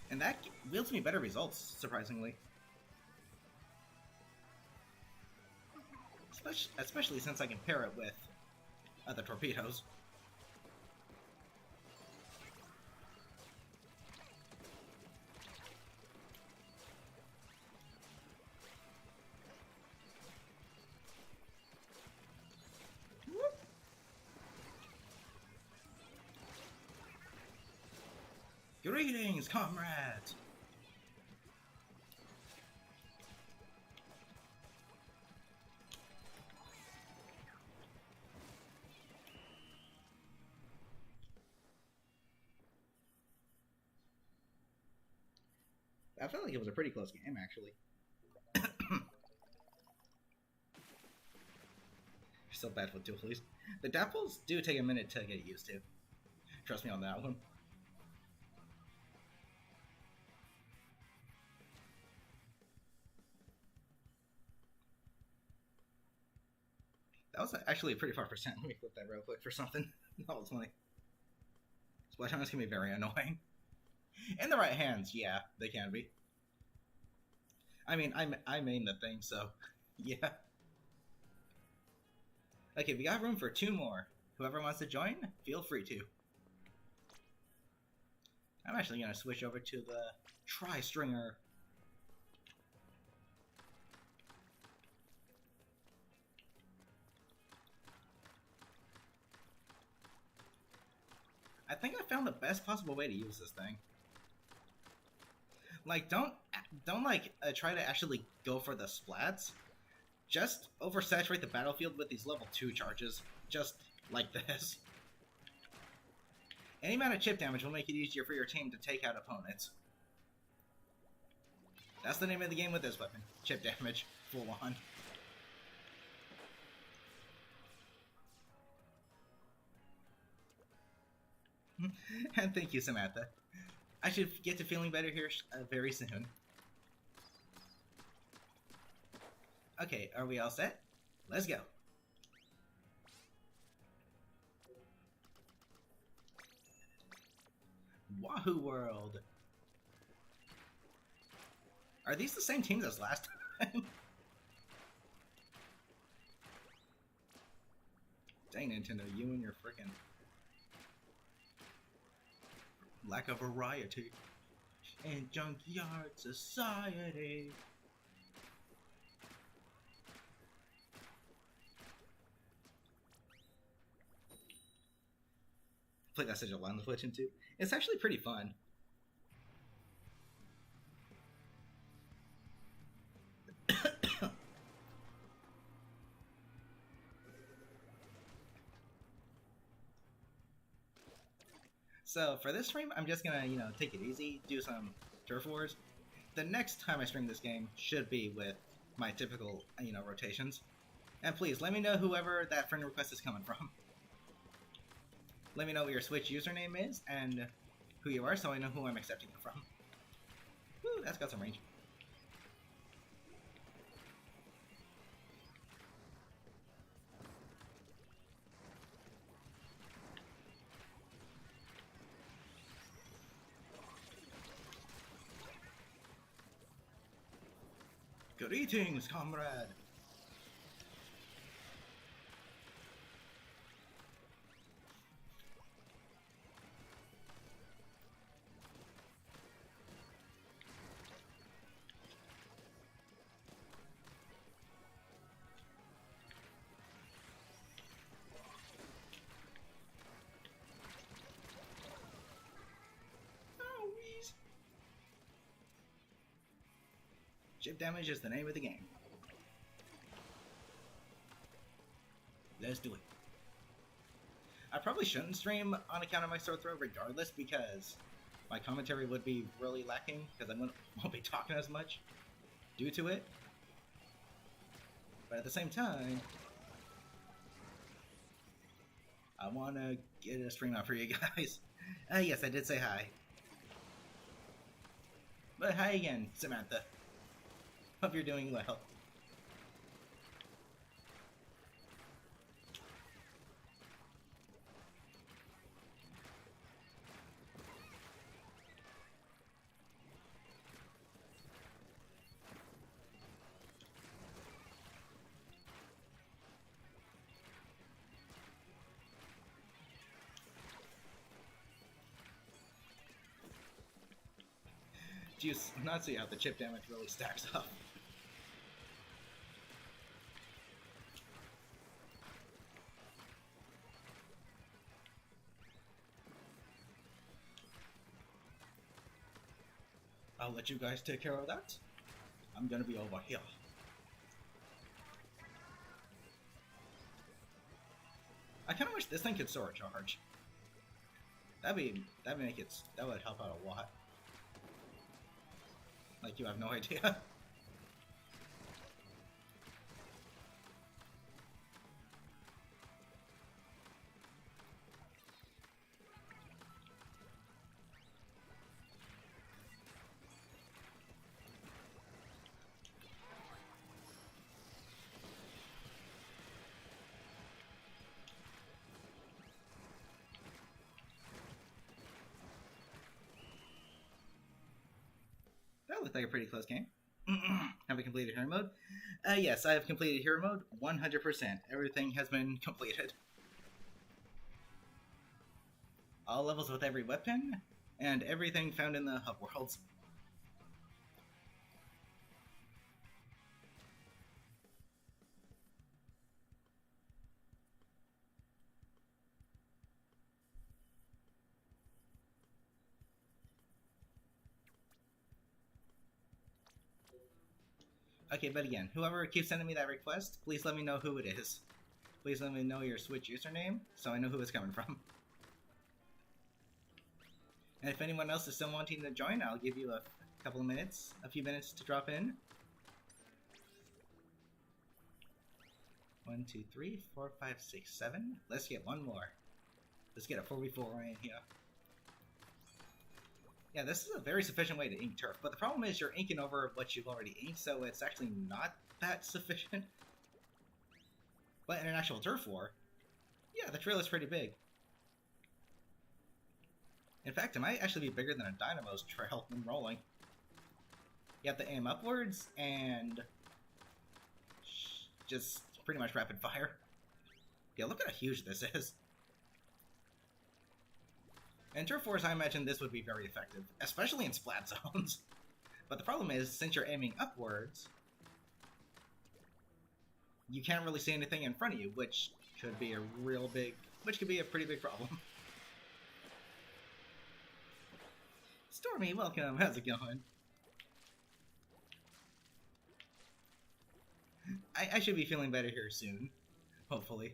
And that yields me better results, surprisingly. Especially since I can pair it with other torpedoes. Greetings, comrades! I felt like it was a pretty close game, actually. So bad with dualies. The dapples do take a minute to get used to. Trust me on that one. That was actually a pretty far percent. Let me flip that real quick for something. That was funny. Splatoon can be very annoying. In the right hands, yeah, they can be. I mean, I main the thing, so yeah. Okay, we got room for 2 more. Whoever wants to join, feel free to. I'm actually gonna switch over to the tri-stringer. I think I found the best possible way to use this thing. Like, don't like try to actually go for the splats. Just oversaturate the battlefield with these level 2 charges, just like this. Any amount of chip damage will make it easier for your team to take out opponents. That's the name of the game with this weapon. Chip damage, full on. And thank you, Samantha. I should get to feeling better here very soon. Okay, are we all set? Let's go. Wahoo World. Are these the same teams as last time? Dang, Nintendo, you and your frickin' lack of variety in Junkyard Society. Played that such a lot on the Splatoon too. It's actually pretty fun. So for this stream, I'm just gonna, take it easy, do some turf wars. The next time I stream this game should be with my typical, rotations. And please, let me know whoever that friend request is coming from. Let me know what your Switch username is and who you are so I know who I'm accepting it from. Woo, that's got some range. Greetings, comrade! Chip damage is the name of the game. Let's do it. I probably shouldn't stream on account of my sore throat regardless because my commentary would be really lacking because I won't be talking as much due to it. But at the same time, I want to get a stream out for you guys. Yes, I did say hi. But hi again, Samantha. Hope you're doing well. Do you not see how the chip damage really stacks up? I'll let you guys take care of that. I'm gonna be over here. I kind of wish this thing could Soar charge. That would help out a lot. Like you have no idea. That looked like a pretty close game. Have I completed hero mode? Yes, I have completed hero mode 100%. Everything has been completed. All levels with every weapon, and everything found in the hub worlds. Okay, but again, whoever keeps sending me that request, please let me know who it is. Please let me know your Switch username, so I know who it's coming from. And if anyone else is still wanting to join, I'll give you a few minutes to drop in. 1, 2, 3, 4, 5, 6, 7. Let's get one more. Let's get a 4v4 right here. Yeah, this is a very sufficient way to ink turf, but the problem is you're inking over what you've already inked, so it's actually not that sufficient. But in an actual turf war, yeah, the trail is pretty big. In fact, it might actually be bigger than a Dynamo's trail when rolling. You have to aim upwards and just pretty much rapid fire. Yeah, look at how huge this is. In turf wars, I imagine this would be very effective, especially in splat zones. But the problem is, since you're aiming upwards, you can't really see anything in front of you, which could be a pretty big problem. Stormy, welcome. How's it going? I should be feeling better here soon, hopefully.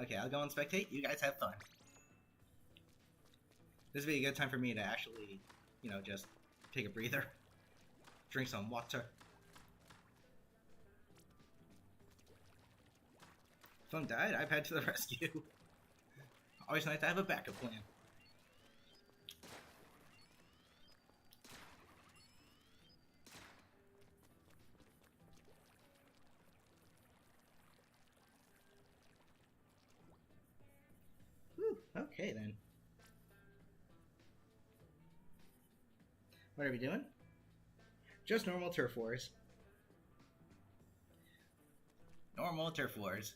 Okay, I'll go and spectate. You guys have fun. This would be a good time for me to actually, just take a breather. Drink some water. Phone died? I've had to the rescue. Always nice to have a backup plan. Whew, okay then. What are we doing? Just normal turf wars. Normal turf wars.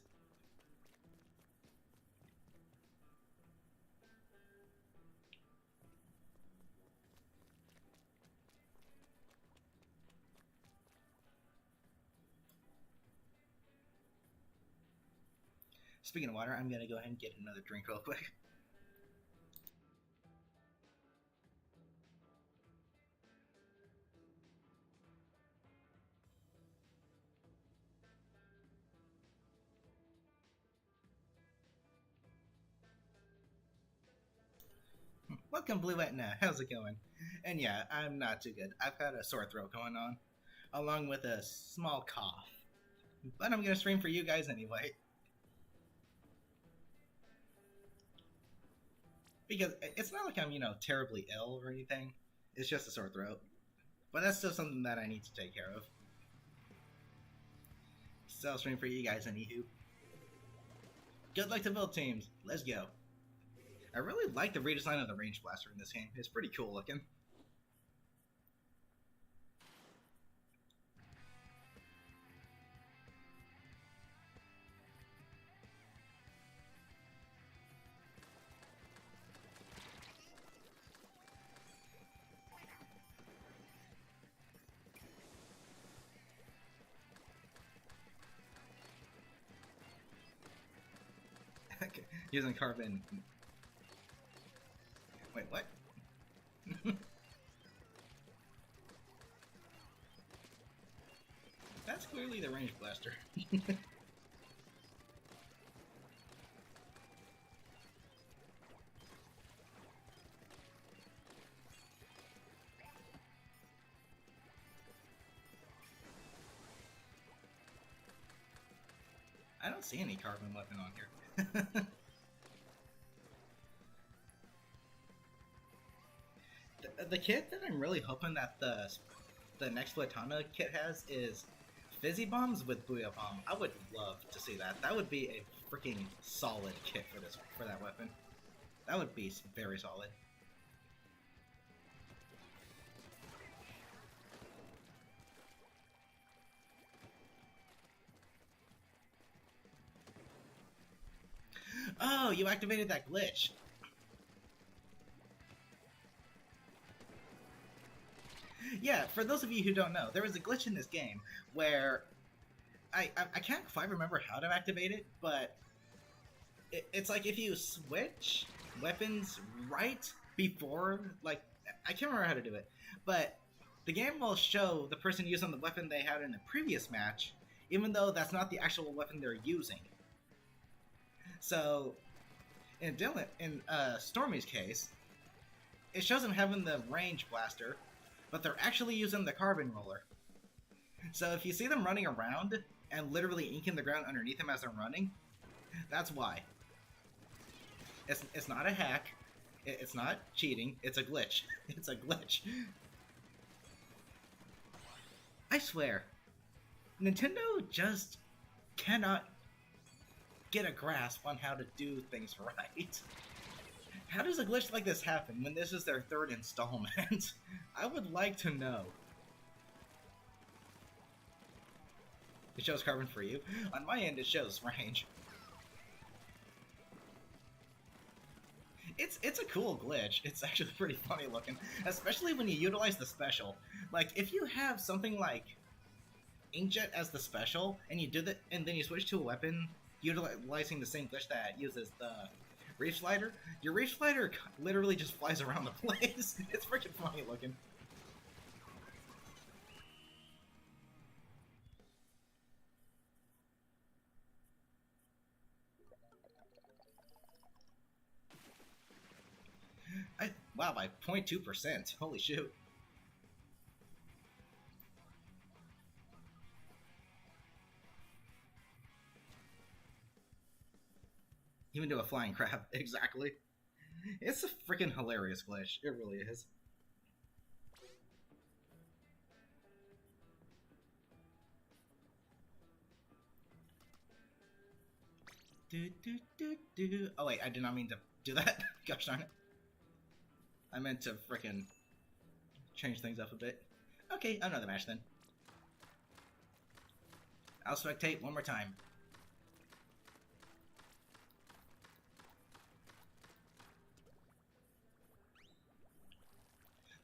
Speaking of water, I'm gonna go ahead and get another drink real quick. Welcome, Blue Etna. How's it going? And yeah, I'm not too good. I've got a sore throat going on, along with a small cough. But I'm gonna stream for you guys anyway. Because it's not like I'm, terribly ill or anything. It's just a sore throat. But that's still something that I need to take care of. So I'll stream for you guys anywho. Good luck to build teams. Let's go. I really like the redesign of the range blaster in this game. It's pretty cool looking. Using carbon. Wait, what? Clearly the range blaster. I don't see any carbon weapon on here. The kit that I'm really hoping that the next Platana kit has is Fizzy Bombs with Booyah Bomb. I would love to see that. That would be a freaking solid kit for that weapon. That would be very solid. Oh, you activated that glitch. Yeah, for those of you who don't know, there was a glitch in this game where I can't quite remember how to activate it, but it's like if you switch weapons right before, like, I can't remember how to do it, but the game will show the person using the weapon they had in a previous match, even though that's not the actual weapon they're using. So, in Stormy's case, it shows them having the range blaster, but they're actually using the carbon roller. So if you see them running around and literally inking the ground underneath them as they're running, that's why. It's not a hack. It's not cheating. It's a glitch. It's a glitch. I swear, Nintendo just cannot get a grasp on how to do things right. How does a glitch like this happen when this is their third installment? I would like to know. It shows carbon for you. On my end, it shows range. It's a cool glitch. It's actually pretty funny looking, especially when you utilize the special. Like, if you have something like Inkjet as the special, and you do that, and then you switch to a weapon utilizing the same glitch that uses the Reef Slider, your Reef Slider literally just flies around the place. It's freaking funny looking. Wow, by 0.2%. Holy shoot. Even to a flying crab, exactly. It's a freaking hilarious glitch. It really is. Oh wait, I did not mean to do that. Gosh darn it. I meant to frickin' change things up a bit. Okay, another match then. I'll spectate one more time.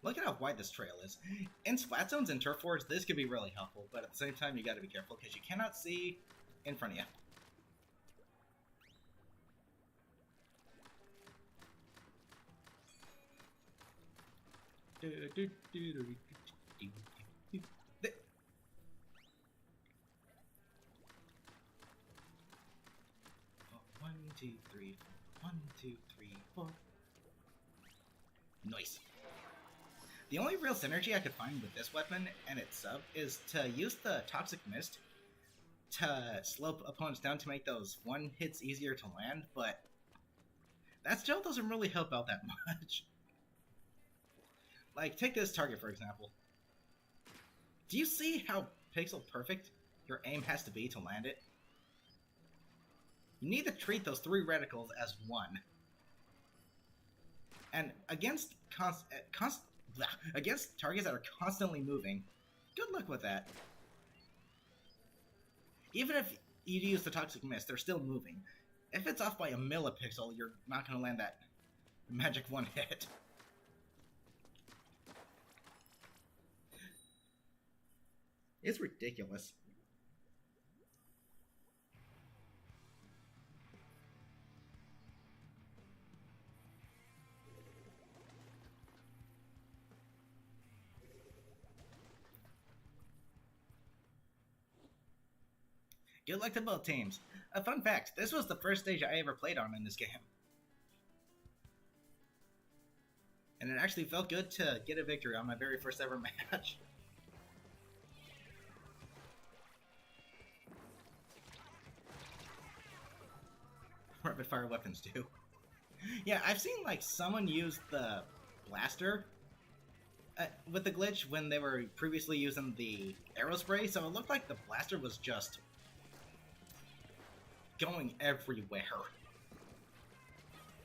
Look at how wide this trail is. In splat zones and turf wars, this could be really helpful, but at the same time, you gotta be careful because you cannot see in front of you. One, two, three, four. 1, 2, 3, 4. Nice. The only real synergy I could find with this weapon and its sub is to use the Toxic Mist to slow opponents down to make those one hits easier to land, but that still doesn't really help out that much. Like, take this target for example. Do you see how pixel perfect your aim has to be to land it? You need to treat those 3 reticles as one. And against against targets that are constantly moving, good luck with that. Even if you use the Toxic Mist, they're still moving. If it's off by a millipixel, you're not going to land that magic one hit. It's ridiculous. Good luck to both teams. A fun fact, this was the first stage I ever played on in this game. And it actually felt good to get a victory on my very first ever match. Rapid fire weapons too. Yeah, I've seen like someone use the blaster with the glitch when they were previously using the aerospray, so it looked like the blaster was just going everywhere.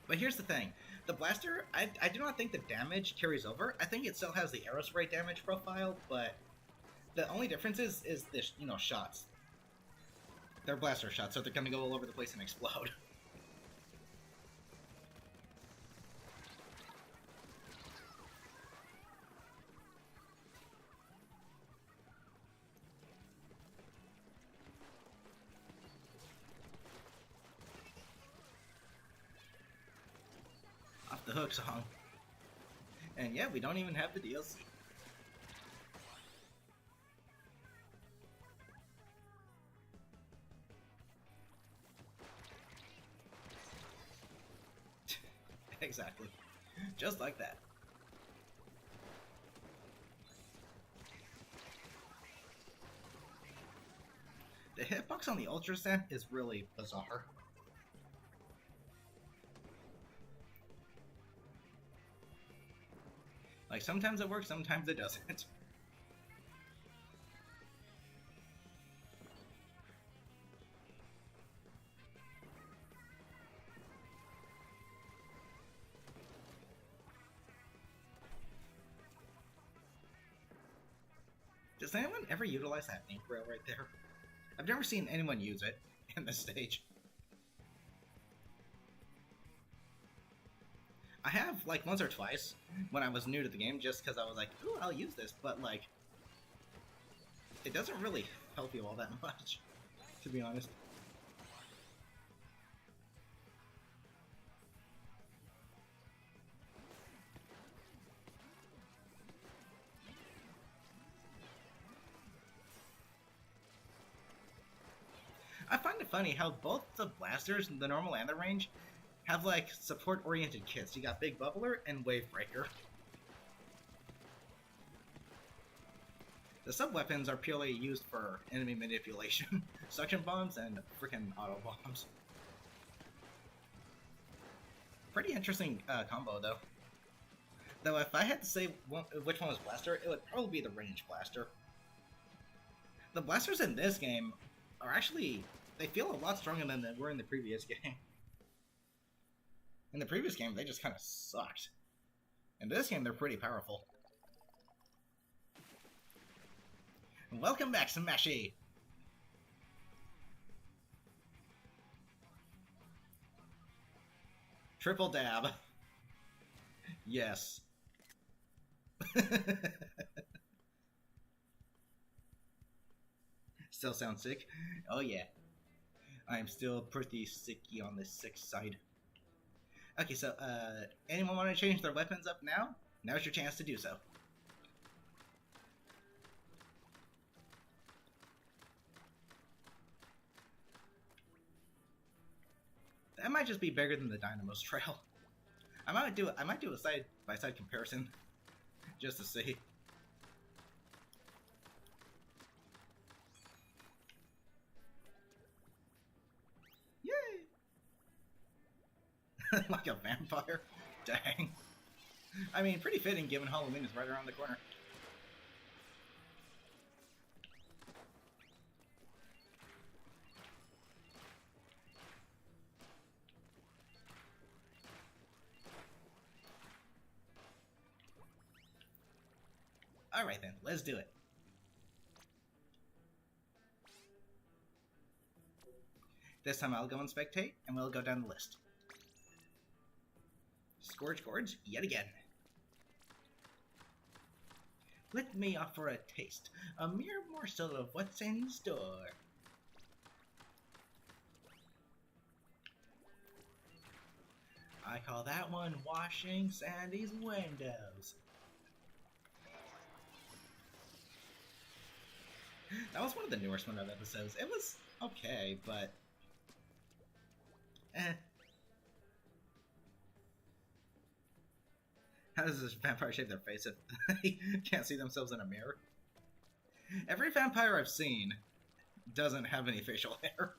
But here's the thing. The blaster, I do not think the damage carries over. I think it still has the aerospray damage profile, but the only difference is the, shots. They're blaster shots, so they're gonna go all over the place and explode. Off the hook song. And yeah, we don't even have the DLC. Exactly. Just like that. The hitbox on the Ultra Set is really bizarre. Like, sometimes it works, sometimes it doesn't. Does anyone ever utilize that ink rail right there? I've never seen anyone use it in this stage. I have, like, once or twice when I was new to the game, just because I was like, ooh, I'll use this, but, like, it doesn't really help you all that much, to be honest. I find it funny how both the blasters, the normal and the range, have, like, support-oriented kits. You got Big Bubbler and Wave Breaker. The sub-weapons are purely used for enemy manipulation. Suction bombs and freaking auto bombs. Pretty interesting combo, though. Though if I had to say which one was blaster, it would probably be the range blaster. The blasters in this game are actually... they feel a lot stronger than they were in the previous game. In the previous game, they just kind of sucked. In this game, they're pretty powerful. Welcome back, Smashy! Triple dab. Yes. Still sound sick? Oh yeah. I'm still pretty sicky on the sick side. Okay, so, anyone want to change their weapons up now? Now's your chance to do so. That might just be bigger than the Dynamo's trail. I might do a side-by-side comparison, just to see. Like a vampire? Dang. I mean, pretty fitting given Halloween is right around the corner. Alright then, let's do it. This time I'll go and spectate, and we'll go down the list. Scourge Gorge, yet again. Let me offer a taste, a mere morsel of what's in store. I call that one washing Sandy's windows. That was one of the newer SpongeBob episodes. It was okay, but eh. How does this vampire shave their face if they can't see themselves in a mirror? Every vampire I've seen doesn't have any facial hair.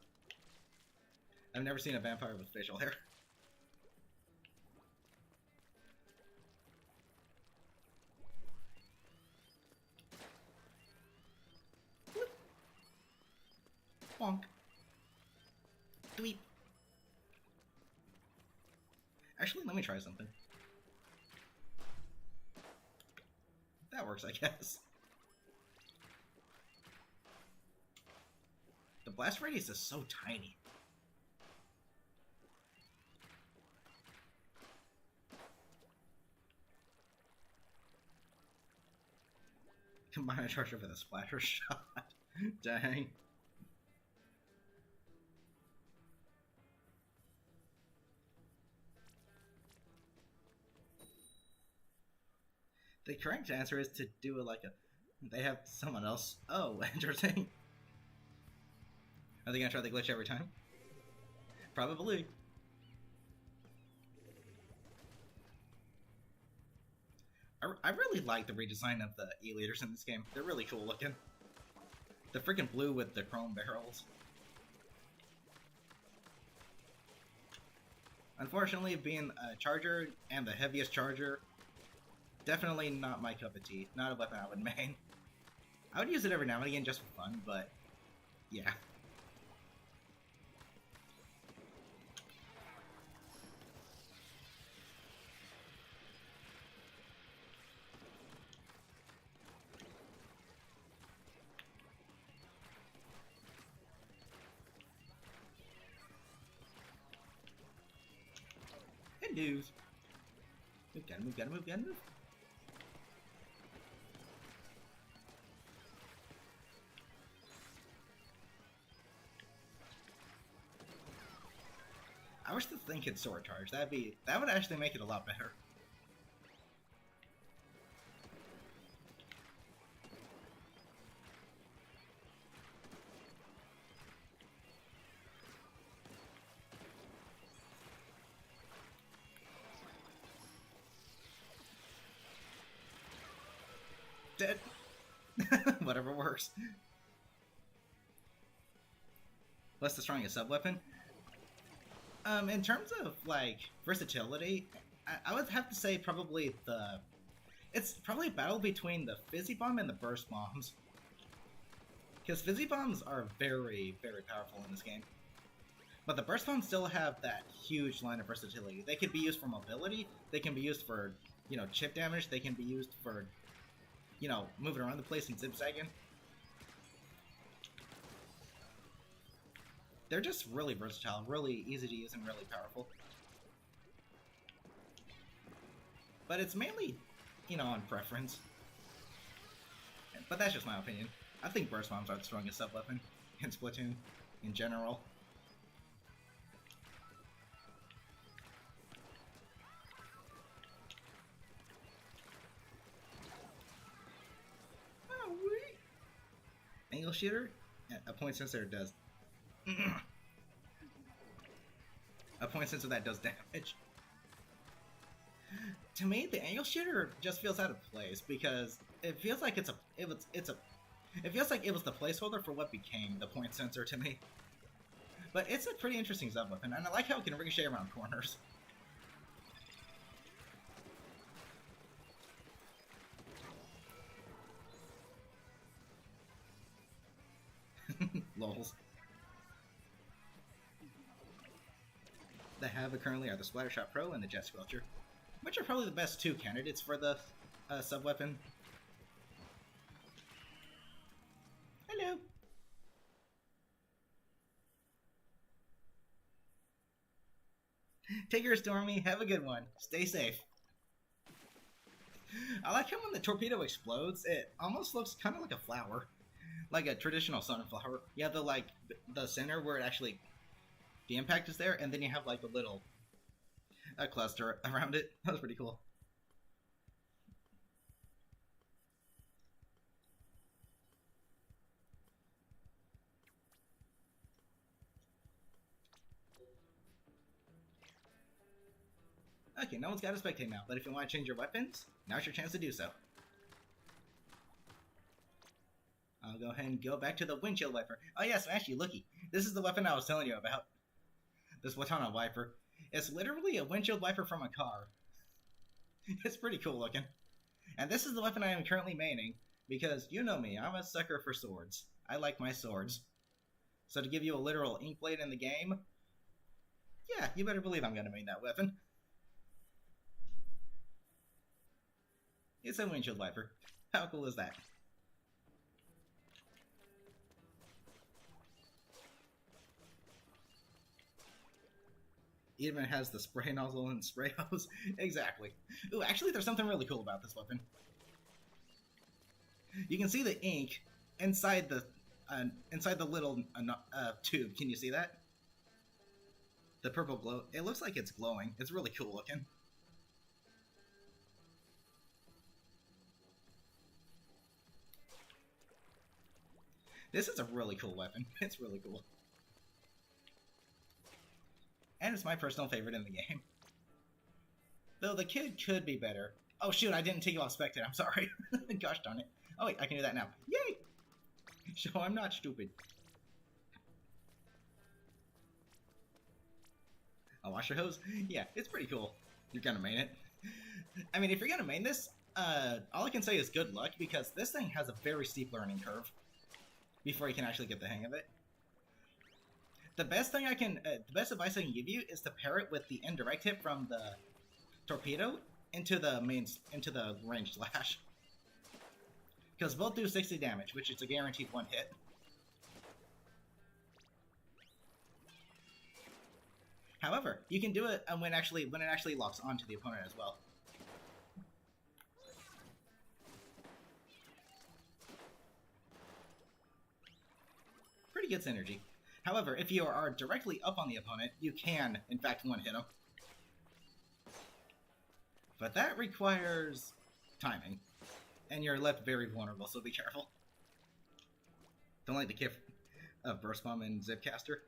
I've never seen a vampire with facial hair. Bonk. Dweep. Actually, let me try something. That works, I guess. The blast radius is so tiny. Combine a charger with a splatter shot. Dang. The correct answer is to do it like a... They have someone else. Oh, interesting. Are they gonna try the glitch every time? Probably. I really like the redesign of the E-Leaders in this game. They're really cool looking. The freaking blue with the chrome barrels. Unfortunately, being a charger and the heaviest charger, definitely not my cup of tea. Not a weapon I would main. I would use it every now and again just for fun, but yeah. Good news. We gotta move, gotta move, gotta move. I wish the thing could Soar charge. That would actually make it a lot better. Dead. Whatever works. What's the strongest sub-weapon? In terms of, like, versatility, I would have to say probably the... It's probably a battle between the Fizzy Bomb and the Burst Bombs. Because Fizzy Bombs are very, very powerful in this game. But the Burst Bombs still have that huge line of versatility. They can be used for mobility, they can be used for, you know, chip damage, they can be used for, you know, moving around the place and zigzagging. They're just really versatile, really easy to use, and really powerful. But it's mainly, you know, on preference. But that's just my opinion. I think Burst Bombs are the strongest sub-weapon in Splatoon, in general. Oh, wait. Angle shooter? Yeah, a point sensor does... a point sensor that does damage. To me, the angle shooter just feels out of place because it feels like it feels like it was the placeholder for what became the point sensor to me. But it's a pretty interesting sub-weapon, and I like how it can ricochet around corners. Lols. They have currently are the Splattershot Pro and the Jet Squelcher, which are probably the best two candidates for the sub-weapon. Hello! Take care, Stormy. Have a good one. Stay safe. I like how when the torpedo explodes, it almost looks kind of like a flower. Like a traditional sunflower. You have the center where it actually... The impact is there, and then you have like a little cluster around it. That was pretty cool. Okay, no one's got to spectate now, but if you want to change your weapons, now's your chance to do so. I'll go ahead and go back to the windshield wiper. Oh yes, actually, looky. This is the weapon I was telling you about. This Watana wiper. It's literally a windshield wiper from a car. It's pretty cool looking. And this is the weapon I am currently maining, because you know me, I'm a sucker for swords. I like my swords. So to give you a literal ink blade in the game, yeah, you better believe I'm going to main that weapon. It's a windshield wiper. How cool is that? It even has the spray nozzle and spray hose. Exactly. Ooh, actually, there's something really cool about this weapon. You can see the ink inside the little tube. Can you see that? The purple glow. It looks like it's glowing. It's really cool looking. This is a really cool weapon. It's really cool. And it's my personal favorite in the game. Though the kid could be better. Oh shoot, I didn't take you off spectate. I'm sorry. Gosh darn it. Oh wait, I can do that now. Yay! So I'm not stupid. A washer hose? Yeah, it's pretty cool. You're gonna main it. I mean, if you're gonna main this, all I can say is good luck, because this thing has a very steep learning curve before you can actually get the hang of it. The best thing the best advice I can give you is to pair it with the indirect hit from the torpedo into the ranged slash. Because both do 60 damage, which is a guaranteed one hit. However, you can do it when it actually locks onto the opponent as well. Pretty good synergy. However, if you are directly up on the opponent, you can, in fact, one-hit him. But that requires timing. And you're left very vulnerable, so be careful. Don't like the kick of Burst Bomb and Zipcaster.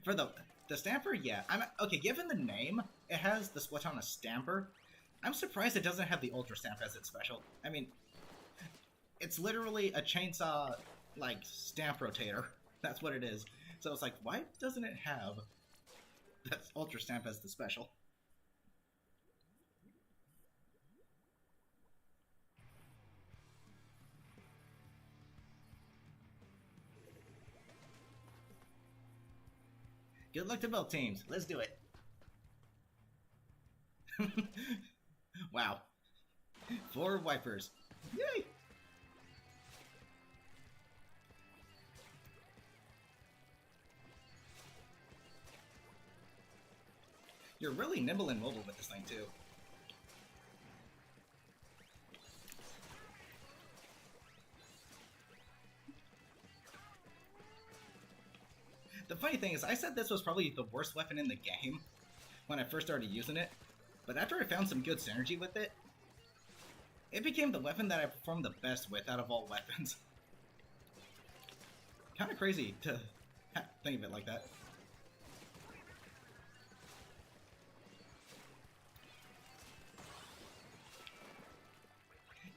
For the Stamper, yeah. Okay, given the name, it has the Splatoon Stamper. I'm surprised it doesn't have the Ultra Stamp as its special. I mean, it's literally a chainsaw, like, stamp rotator. That's what it is. So it's like, why doesn't it have that Ultra Stamp as the special? Good luck to both teams. Let's do it. Wow. 4 wipers. Yay! You're really nimble and mobile with this thing, too. The funny thing is, I said this was probably the worst weapon in the game when I first started using it, but after I found some good synergy with it, it became the weapon that I performed the best with out of all weapons. Kind of crazy to think of it like that.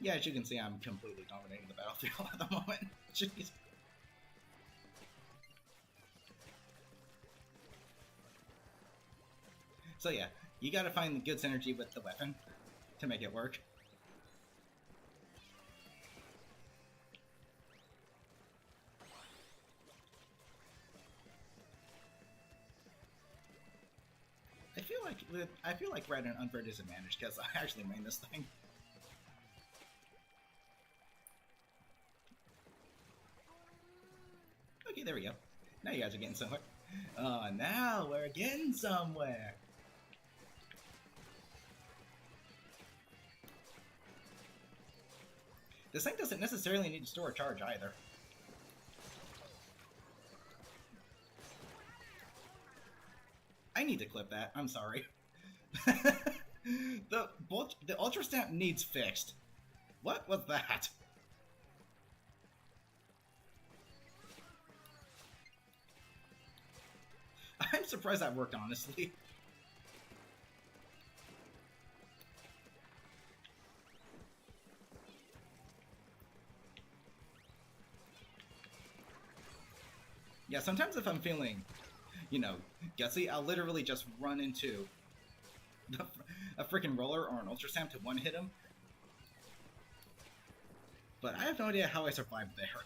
Yeah, as you can see, I'm completely dominating the battlefield at the moment. Jeez. So yeah, you gotta find good synergy with the weapon to make it work. I feel like we're at an unfair disadvantage because I actually main this thing. Okay, there we go. Now you guys are getting somewhere. Now we're getting somewhere. This thing doesn't necessarily need to store a charge either. I need to clip that. I'm sorry. The Ultra Stamp needs fixed. What was that? I'm surprised that worked, honestly. sometimes if I'm feeling, you know, gutsy, I'll literally just run into a freaking roller or an ultrasound to one hit him. But I have no idea how I survived there.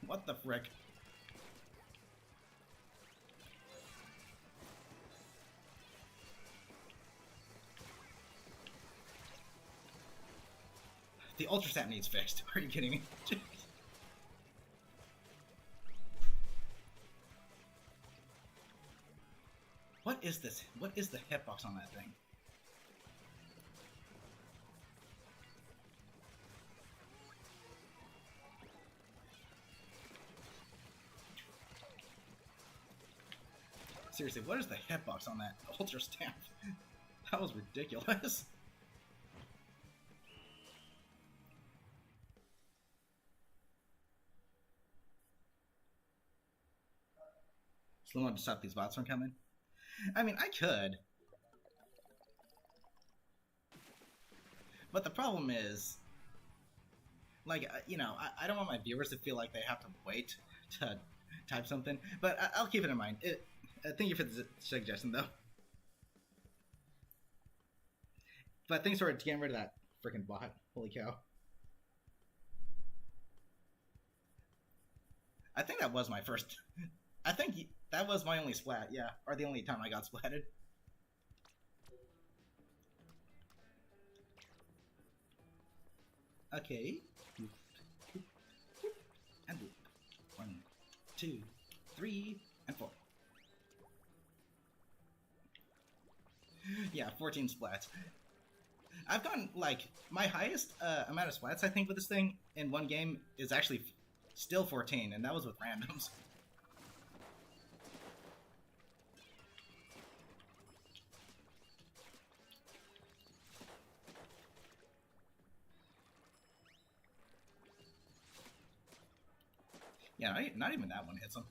What the frick? The ultrasound needs fixed. Are you kidding me? What is this? What is the hitbox on that thing? Seriously, what is the hitbox on that ultra stamp? That was ridiculous. Slow mo to stop these bots from coming. I mean, I could. But the problem is, like, you know, I don't want my viewers to feel like they have to wait to type something. But I'll keep it in mind. Thank you for the suggestion, though. But thanks for getting rid of that freaking bot. Holy cow. I think that was my first... I think that was my only splat, yeah. Or the only time I got splatted. Okay. And 1, 2, 3, and 4. Yeah, 14 splats. I've gotten, like, my highest amount of splats, I think, with this thing in one game is actually still 14, and that was with randoms. Yeah, not even that one hits him.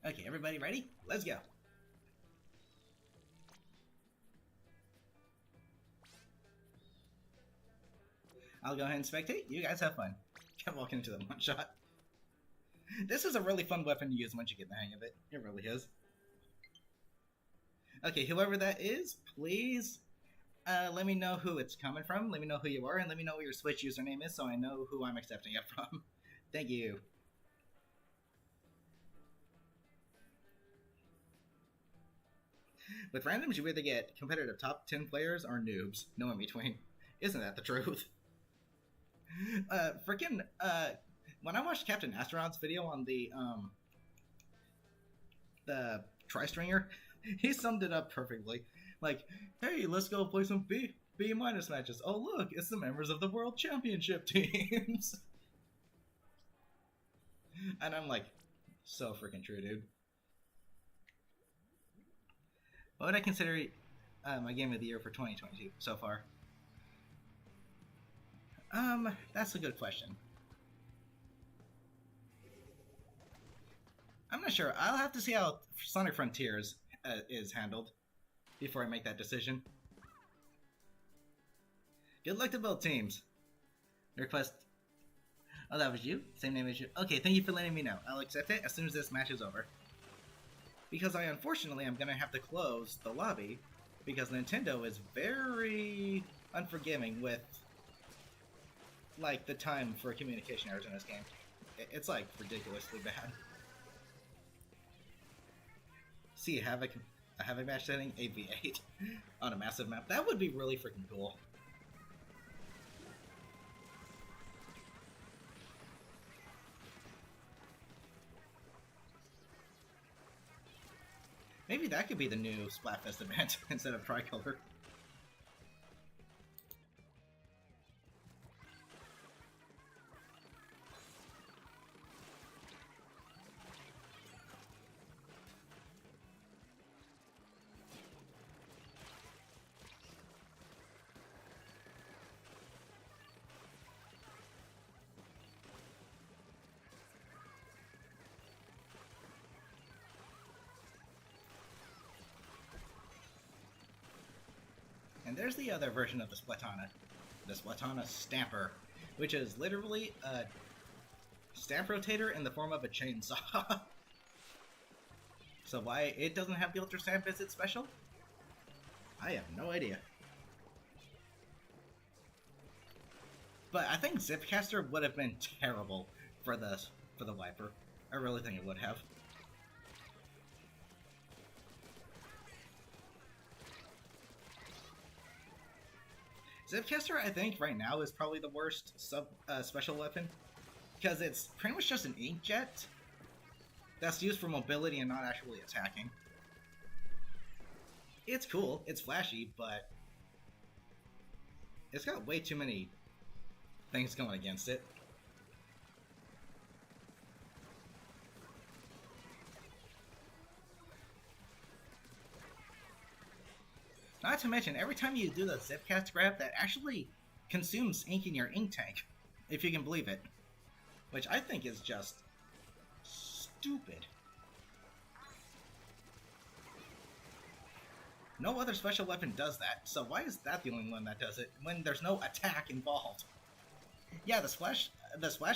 Okay, everybody ready? Let's go. I'll go ahead and spectate. You guys have fun. Kept walking into the one shot. This is a really fun weapon to use once you get the hang of it. It really is. Okay, whoever that is, please let me know who it's coming from. Let me know who you are, and let me know what your Switch username is so I know who I'm accepting it from. Thank you. With randoms, you either get competitive top 10 players or noobs. No in between. Isn't that the truth? When I watched Captain Astronaut's video on the Tri-Stringer, he summed it up perfectly. Like, hey, let's go play some B- matches. Oh, look, it's the members of the World Championship teams. And I'm like, so freaking true, dude. What would I consider my game of the year for 2022 so far? That's a good question. I'm not sure. I'll have to see how Sonic Frontiers is handled before I make that decision. Good luck to both teams. Request... Oh, that was you? Same name as you? Okay, thank you for letting me know. I'll accept it as soon as this match is over. Because unfortunately, I'm going to have to close the lobby because Nintendo is very unforgiving with, like, the time for communication errors in this game. It's, like, ridiculously bad. See, a Havoc match setting, 8v8 on a massive map. That would be really freaking cool. Maybe that could be the new Splatfest event instead of Tricolor. And there's the other version of the Splatana. The Splatana Stamper, which is literally a stamp rotator in the form of a chainsaw. So why it doesn't have the Ultra Stamp as its special? I have no idea. But I think Zipcaster would have been terrible for the Viper. I really think it would have. Zipcaster, I think, right now is probably the worst special weapon. Because it's pretty much just an inkjet that's used for mobility and not actually attacking. It's cool, it's flashy, but it's got way too many things going against it. Not to mention, every time you do the Zipcast grab, that actually consumes ink in your ink tank, if you can believe it. Which I think is just stupid. No other special weapon does that, so why is that the only one that does it when there's no attack involved? Yeah, the splash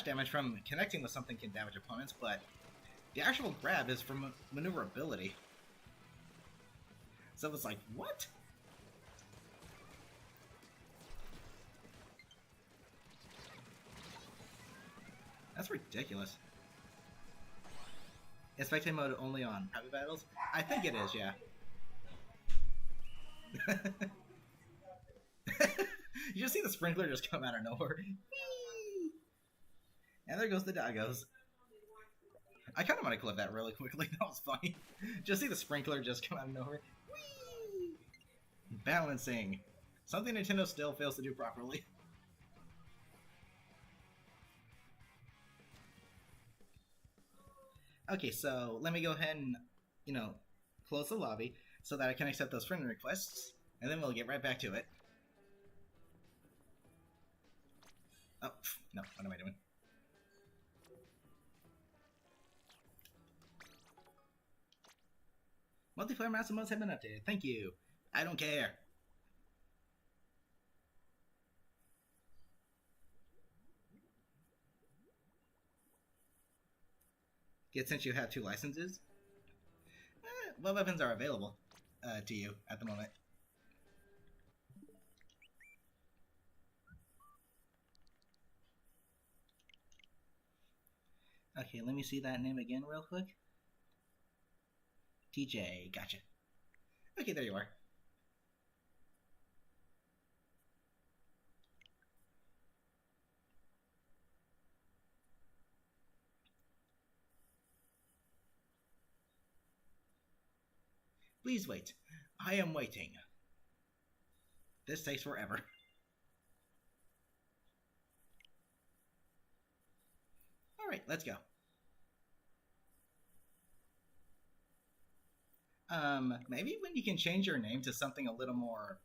damage from connecting with something can damage opponents, but the actual grab is from maneuverability. So it's like, what? That's ridiculous. Is spectate mode only on private battles? I think it is, yeah. You just see the sprinkler just come out of nowhere. And there goes the doggos. I kind of want to clip that really quickly. That was funny. Just see the sprinkler just come out of nowhere. Whee! Balancing. Something Nintendo still fails to do properly. Okay, so let me go ahead and, close the lobby so that I can accept those friend requests, and then we'll get right back to it. Oh, no, what am I doing? Multiplayer master modes have been updated. Thank you. I don't care. Get since you have 2 licenses? What weapons are available to you at the moment? Okay, let me see that name again real quick. TJ, gotcha. Okay, there you are. Please wait. I am waiting. This takes forever. Alright, let's go. Maybe when you can change your name to something a little more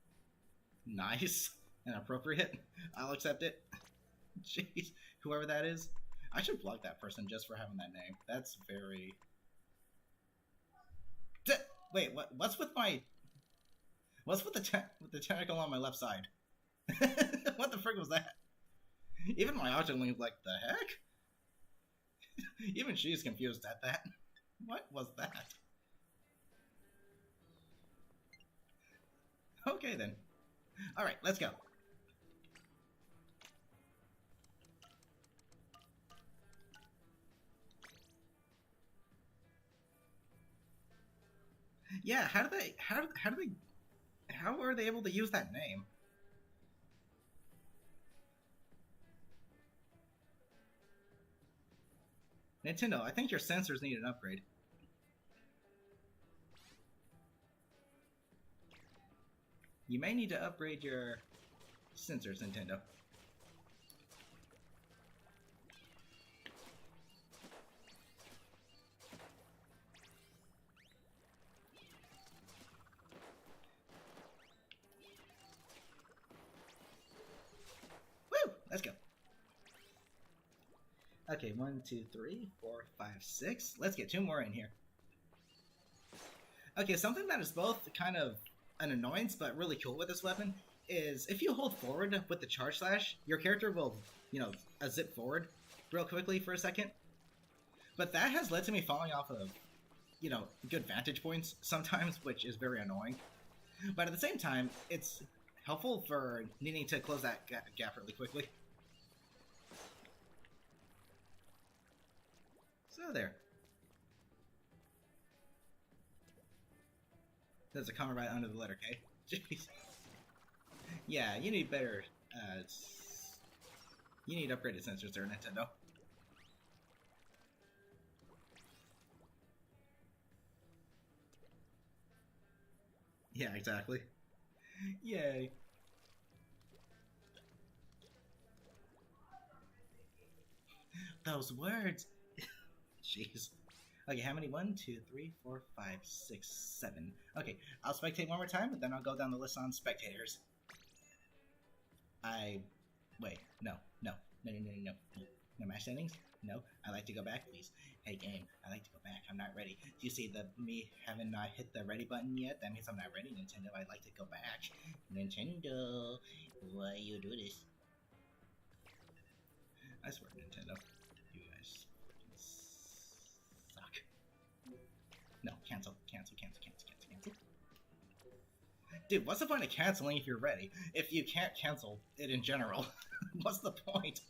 nice and appropriate, I'll accept it. Jeez, whoever that is. I should block that person just for having that name. That's very... Wait, what's with my... What's with the tentacle on my left side? What the frick was that? Even my Octoling, like, the heck? Even she's confused at that. What was that? Okay then. Alright, let's go. Yeah, how are they able to use that name? Nintendo, I think your sensors need an upgrade. You may need to upgrade your sensors, Nintendo. Woo! Let's go. Okay, 1, 2, 3, 4, 5, 6. Let's get 2 more in here. Okay, something that is both kind of an annoyance, but really cool with this weapon, is if you hold forward with the charge slash, your character will, zip forward real quickly for a second. But that has led to me falling off of, good vantage points sometimes, which is very annoying. But at the same time, it's helpful for needing to close that gap really quickly. So there. There's a comma right under the letter K. Jeez. Yeah, you need better, you need upgraded sensors there, Nintendo. Yeah, exactly. Yay. Those words! Jeez. Okay, how many? 1, 2, 3, 4, 5, 6, 7. Okay, I'll spectate one more time, but then I'll go down the list on spectators. Wait, no. No match settings? No, I like to go back, please. Hey, game, I like to go back. I'm not ready. Do you see me having not hit the ready button yet? That means I'm not ready, Nintendo. I'd like to go back. Nintendo, why you do this? I swear, Nintendo, you guys suck. No, cancel. Dude, what's the point of canceling if you're ready? If you can't cancel it in general, what's the point?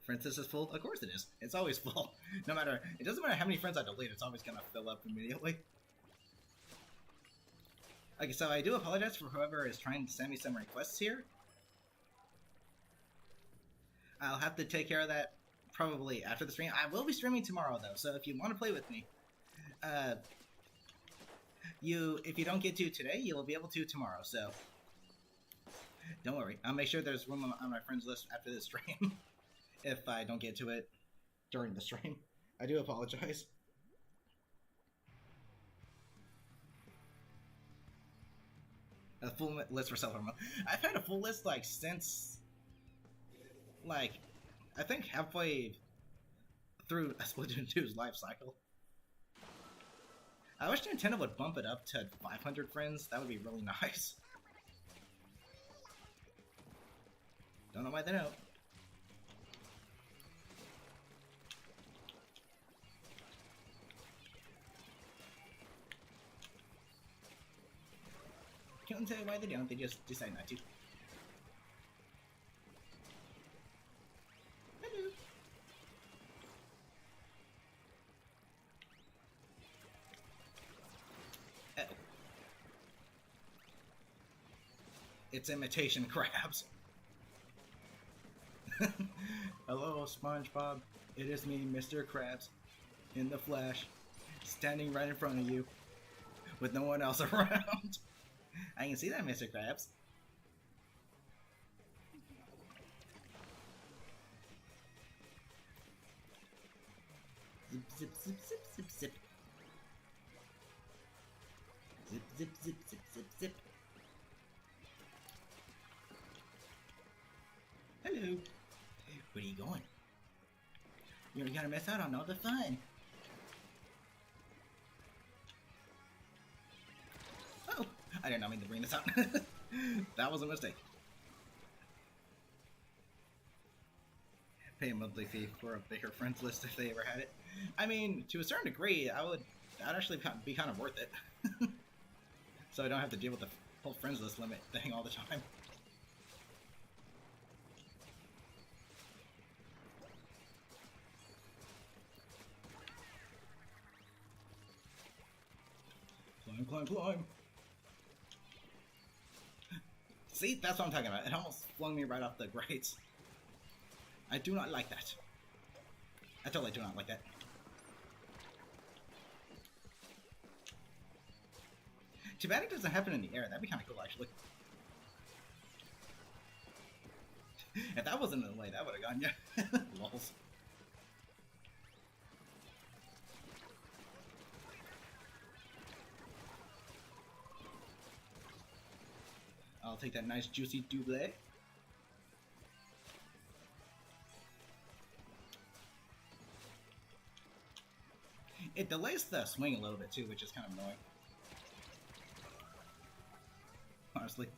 Friends list is full? Of course it is. It's always full. No matter, it doesn't matter how many friends I delete, it's always gonna fill up immediately. Okay, so I do apologize for whoever is trying to send me some requests here. I'll have to take care of that probably after the stream. I will be streaming tomorrow though, so if you want to play with me, if you don't get to today, you'll be able to tomorrow, so don't worry. I'll make sure there's room on my friends list after this stream. If I don't get to it during the stream. I do apologize. A full list for self-promote. I've had a full list, since, I think halfway through Splatoon 2's life cycle. I wish Nintendo would bump it up to 500 friends. That would be really nice. Don't know why they don't. Can't tell you why they don't, they just decide not to. Hello. Uh-oh. It's imitation crabs. Hello, SpongeBob. It is me, Mr. Krabs, in the flesh, standing right in front of you, with no one else around. I can see that, Mr. Krabs. Zip, zip, zip, zip, zip, zip. Zip, zip, zip, zip, zip, zip. Hello. Where are you going? You're gonna miss out on all the fun. Oh, I did not mean to bring this out. That was a mistake. Pay a monthly fee for a bigger friends list if they ever had it. I mean, to a certain degree, that'd actually be kind of worth it. So I don't have to deal with the whole friends list limit thing all the time. Climb, climb, climb. See, that's what I'm talking about. It almost flung me right off the grates. I do not like that. I totally do not like that. Too bad it doesn't happen in the air. That'd be kind of cool, actually. If that wasn't in the way, that would have gone, yeah. Lols. I'll take that nice juicy double. It delays the swing a little bit too, which is kind of annoying. Honestly.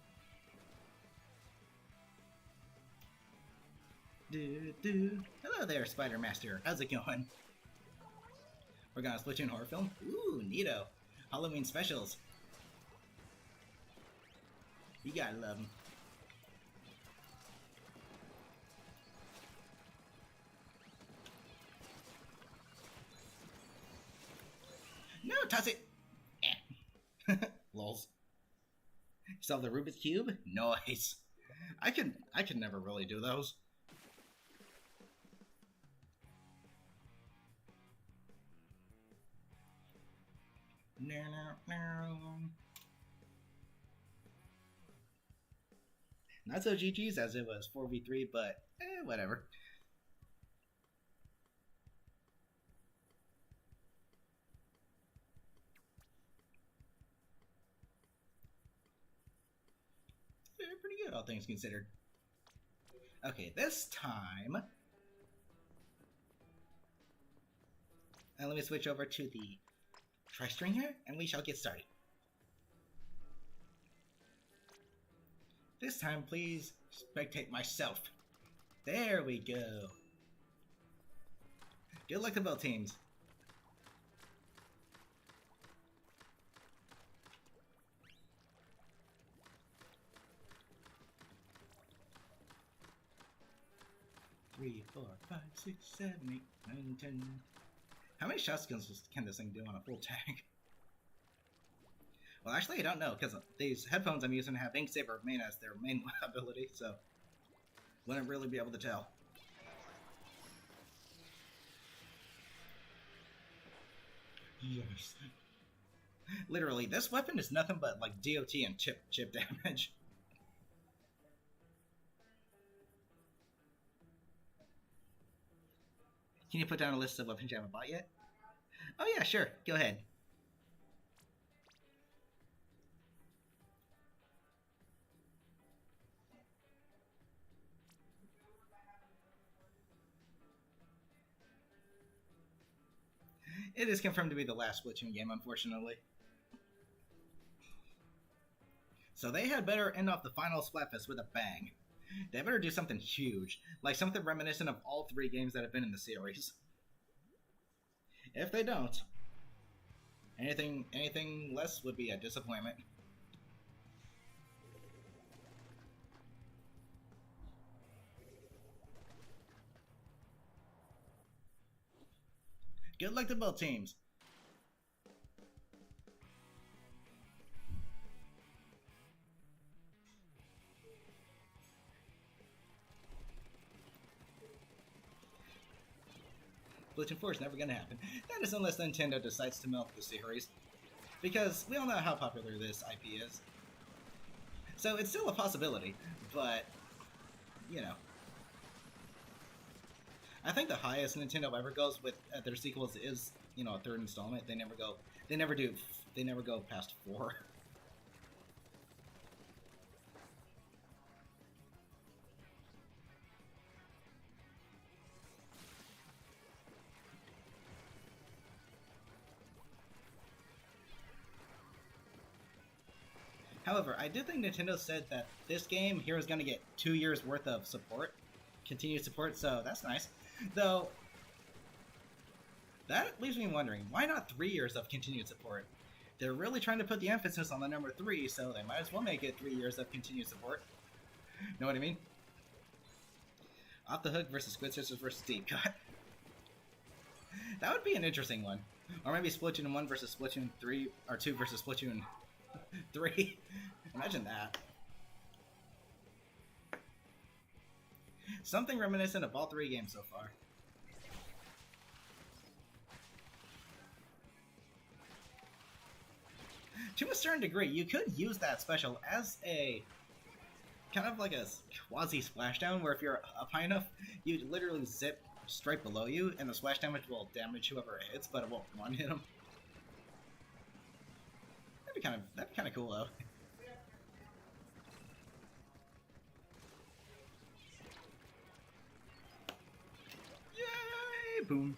Hello there, Spider Master. How's it going? We're gonna Splatoon horror film? Ooh, neato. Halloween specials. You gotta love them. No, toss it! Lols. Solve the Rubik's Cube? Nice. I could never really do those. No. Not so GG's as it was 4v3, but whatever. They're pretty good, all things considered. Okay, this time... And let me switch over to the tri-string here, and we shall get started. This time, please spectate myself. There we go. Good luck to both teams. Three, 4, 5, 6, 7, 8, 9, 10. How many shots can this thing do on a full tank? Well, actually, I don't know, because these headphones I'm using have Ink Saber main as their main ability, so wouldn't really be able to tell. Yes. Literally, this weapon is nothing but like DOT and chip damage. Can you put down a list of weapons you haven't bought yet? Oh yeah, sure. Go ahead. It is confirmed to be the last Splatoon game, unfortunately. So they had better end off the final Splatfest with a bang. They better do something huge, like something reminiscent of all 3 games that have been in the series. If they don't, anything less would be a disappointment. Good luck to both teams. Splatoon 4 is never going to happen. That is unless Nintendo decides to milk the series. Because we all know how popular this IP is. So it's still a possibility, but, you know. I think the highest Nintendo ever goes with their sequels is, you know, a 3rd installment. They never go past 4. However, I did think Nintendo said that this game here is going to get 2 years worth of support, continued support, so that's nice. Though, that leaves me wondering, why not 3 years of continued support? They're really trying to put the emphasis on the number 3, so they might as well make it 3 years of continued support. Know what I mean? Off the Hook versus Squid Sisters versus Deep Cut. That would be an interesting one. Or maybe Splatoon 1 versus Splatoon 3, or 2 versus Splatoon 3. Imagine that. Something reminiscent of all 3 games so far. To a certain degree, you could use that special as a kind of like a quasi splashdown, where if you're up high enough, you literally zip straight below you, and the splash damage will damage whoever it hits, but it won't one hit them. That'd be kind of cool though. Yay! Boom.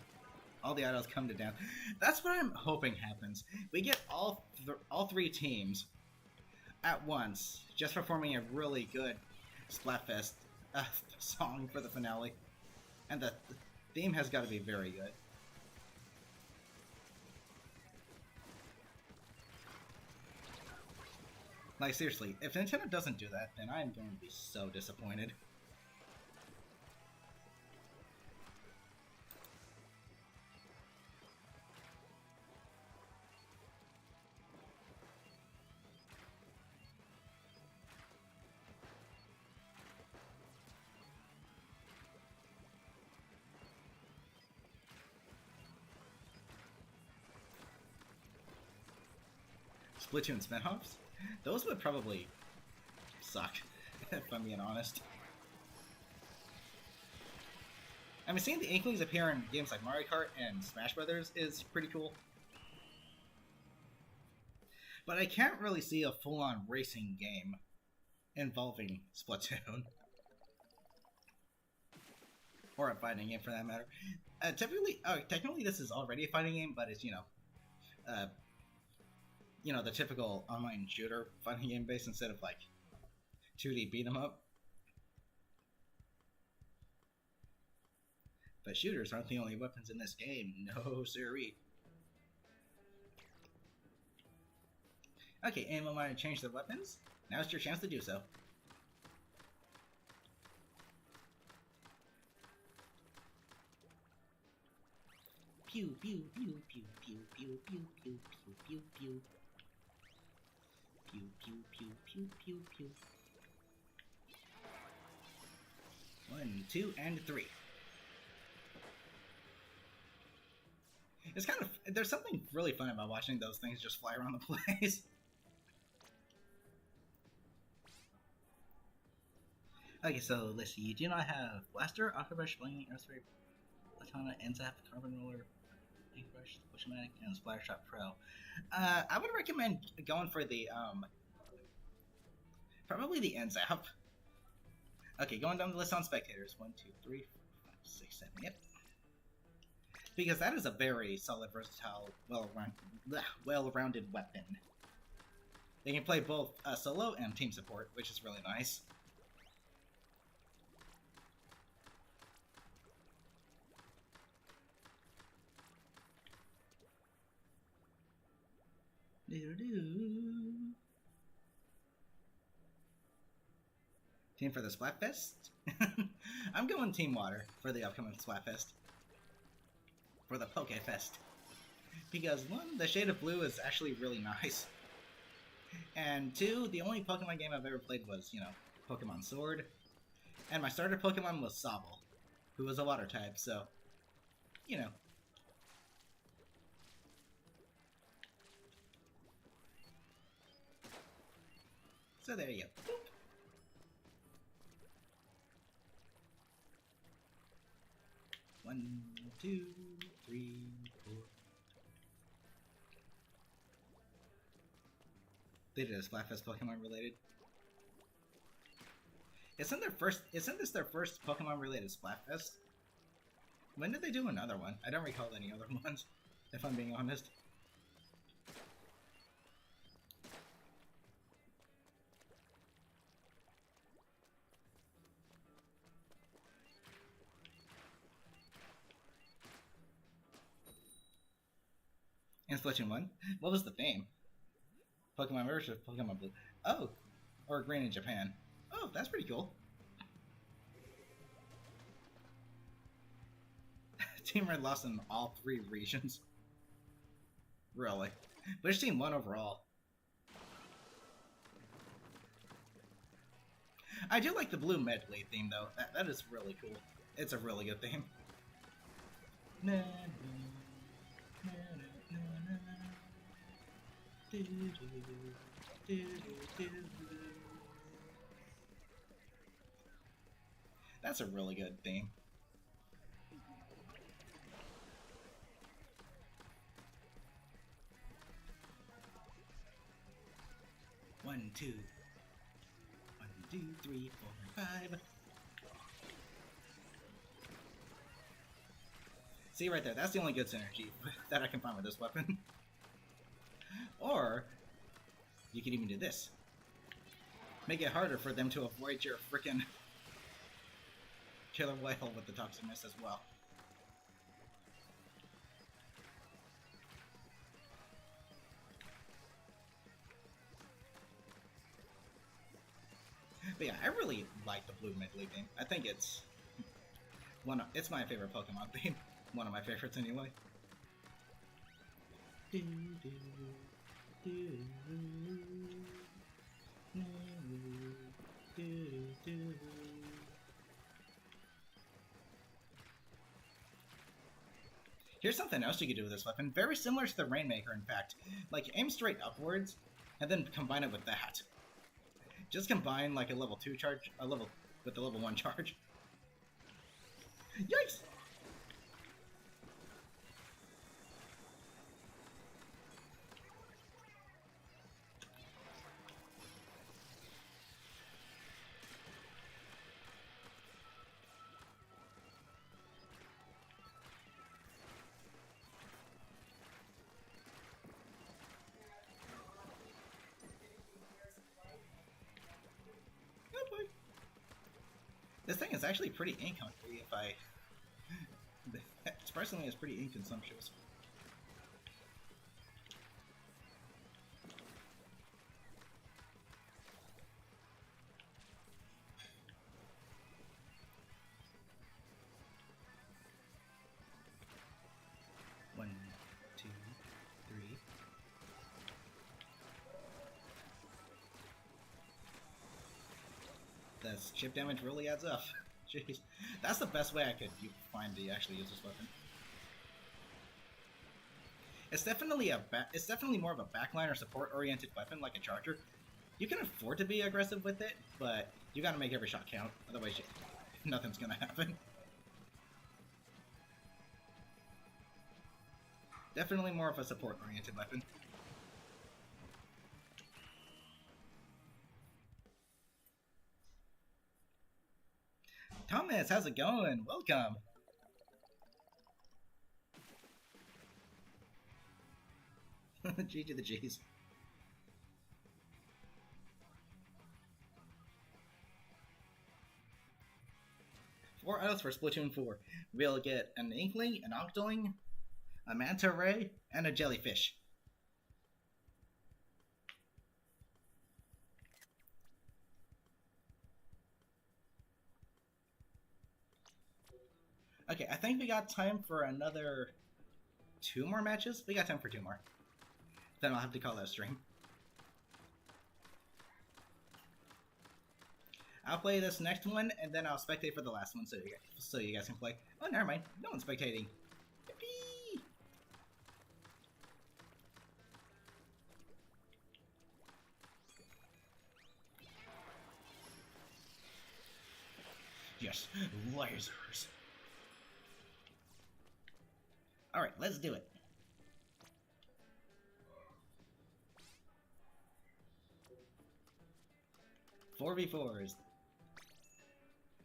all the idols come to death. That's what I'm hoping happens. We get all three teams at once, just performing a really good Splatfest song for the finale. And the theme has got to be very good. Like, seriously, if Nintendo doesn't do that, then I'm going to be so disappointed. Splatoon spin-offs? Those would probably suck, if I'm being honest. I mean, seeing the Inklings appear in games like Mario Kart and Smash Brothers is pretty cool. But I can't really see a full-on racing game involving Splatoon. Or a fighting game, for that matter. Technically this is already a fighting game, but it's, the typical online shooter fighting game base instead of, like, 2D beat 'em up. But shooters aren't the only weapons in this game. No siree. Okay, anyone want to change their weapons? Now's your chance to do so. Pew pew pew pew pew pew pew pew pew pew pew. Pew pew pew pew pew pew. 1, 2, and 3. It's kind of, there's something really fun about watching those things just fly around the place. Okay, so let's see. You do not have Blaster, Aquabrush, Flaming, Earthquake, Latana, Enzap, Carbon Roller, Inkbrush, Pushmatic, and Splattershot Pro. I would recommend going for the, probably the Enzap. Okay, going down the list on spectators. 1, 2, 3, 4, 5, 6, 7, yep. Because that is a very solid, versatile, well-rounded weapon. They can play both solo and team support, which is really nice. Team for the Splatfest? I'm going Team Water for the upcoming Splatfest. For the Pokefest. Because 1, the shade of blue is actually really nice. And 2, the only Pokemon game I've ever played was, Pokemon Sword. And my starter Pokemon was Sobble, who was a water type, so, So there you go. Boop. One, 2, 3, 4. They did a Splatfest Pokemon related. Isn't this their first Pokemon related Splatfest? When did they do another one? I don't recall any other ones, if I'm being honest. In Splatoon 1? What was the theme? Pokemon Merge or Pokemon Blue? Oh! Or Green in Japan. Oh, that's pretty cool. Team Red lost in all 3 regions. Really. Which team won overall? I do like the blue medley theme, though. That is really cool. It's a really good theme. That's a really good theme. One, two. 1, 2, 3, 4, 5. See right there, that's the only good synergy that I can find with this weapon. Or, you could even do this. Make it harder for them to avoid your frickin' killer whale with the toxicness as well. But yeah, I really like the blue Medley theme. I think it's it's my favorite Pokemon theme. One of my favorites anyway. Here's something else you could do with this weapon. Very similar to the Rainmaker, in fact. Like, aim straight upwards, and then combine it with that. Just combine, like, a level 2 charge, with the level 1 charge. Yikes! This thing is actually pretty ink hungry if I... Surprisingly, it's pretty ink consumptuous. One, two, three. This chip damage really adds up. Jeez. That's the best way I could find to actually use this weapon. It's definitely it's definitely more of a backline or support-oriented weapon, like a charger. You can afford to be aggressive with it, but you gotta make every shot count, otherwise nothing's gonna happen. Definitely more of a support-oriented weapon. Thomas, how's it going? Welcome! G to the G's. Four items for Splatoon 4. We'll get an Inkling, an Octoling, a Manta Ray, and a Jellyfish. Okay, I think we got time for another 2 more matches? We got time for 2 more. Then I'll have to call that a stream. I'll play this next one, and then I'll spectate for the last one so you guys can play. Oh, never mind. No one's spectating. Yippee! Yes, lasers. Alright, let's do it. Four v 4s.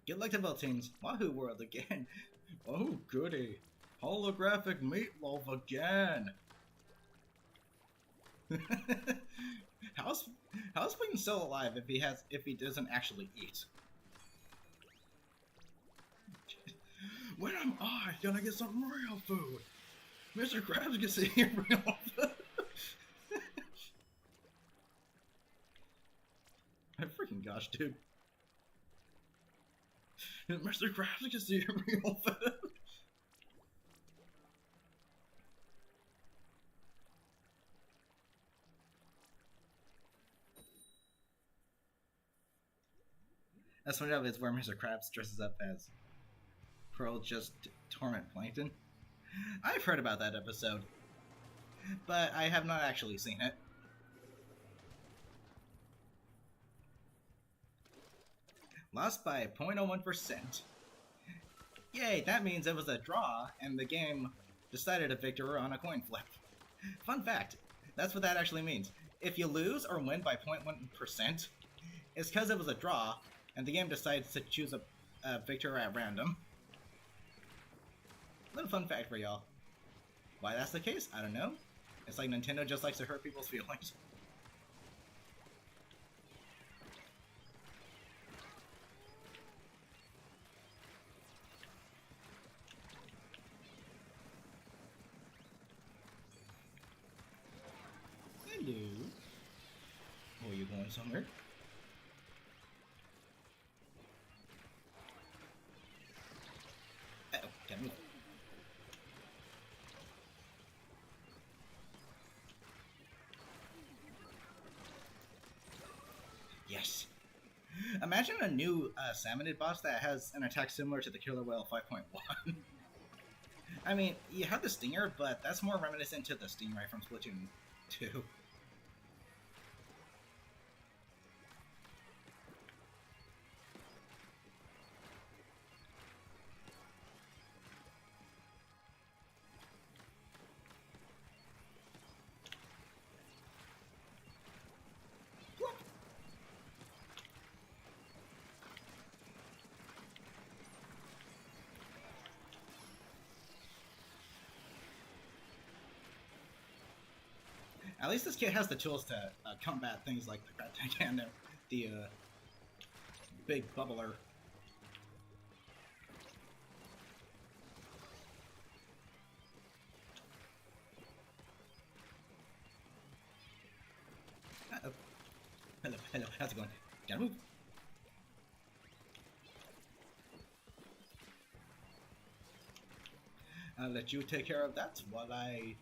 Good luck to both teams. Wahoo World again. Oh, goody. Holographic meatloaf again. How's Peyton still alive if he doesn't actually eat? When am I gonna get some real food? Mr. Krabs gets to eat real food. My freaking gosh, dude. Mr. Krabs gets to eat real food. That's one of it is where Mr. Krabs dresses up as Pearl just torment Plankton. I've heard about that episode, but I have not actually seen it. Lost by 0.01%. Yay, that means it was a draw, and the game decided a victor on a coin flip. Fun fact, that's what that actually means. If you lose or win by 0.1%, it's because it was a draw, and the game decides to choose a victor at random. Little fun fact for y'all. Why that's the case, I don't know. It's like Nintendo just likes to hurt people's feelings. Hello. Oh, you going somewhere? Uh-oh, gotta move. Yes. Imagine a new Salmonid boss that has an attack similar to the Killer Whale 5.1. I mean, you have the Stinger, but that's more reminiscent to the Stingray from Splatoon 2. At least this kid has the tools to combat things like the Crab Tank and the big bubbler. Uh-oh. Hello, hello, how's it going? Gotta move. I'll let you take care of that while I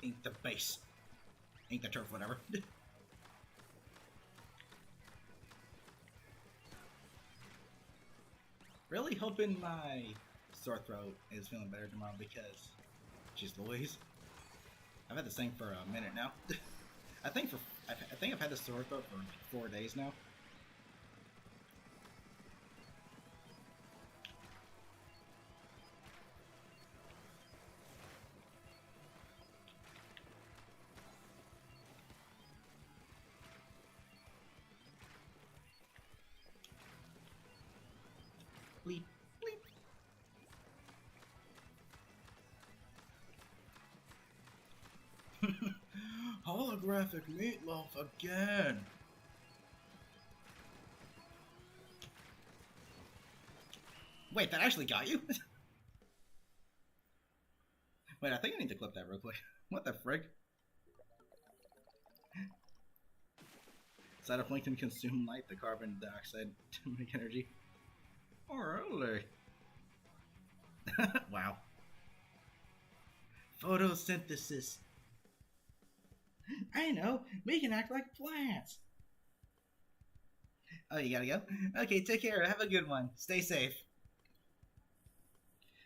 ink the base. Ink the turf, whatever. Really hoping my sore throat is feeling better tomorrow because, jeez Louise, I've had this thing for a minute now. I think I've had this sore throat for like 4 days now. Bleep, bleep. Holographic meatloaf again. Wait, that actually got you? Wait, I think I need to clip that real quick. What the frick? Cytoplankton consume light, the carbon dioxide to make energy. Oh, really? Wow. Photosynthesis. I know, we can act like plants. Oh, you gotta go? Okay, take care, have a good one. Stay safe.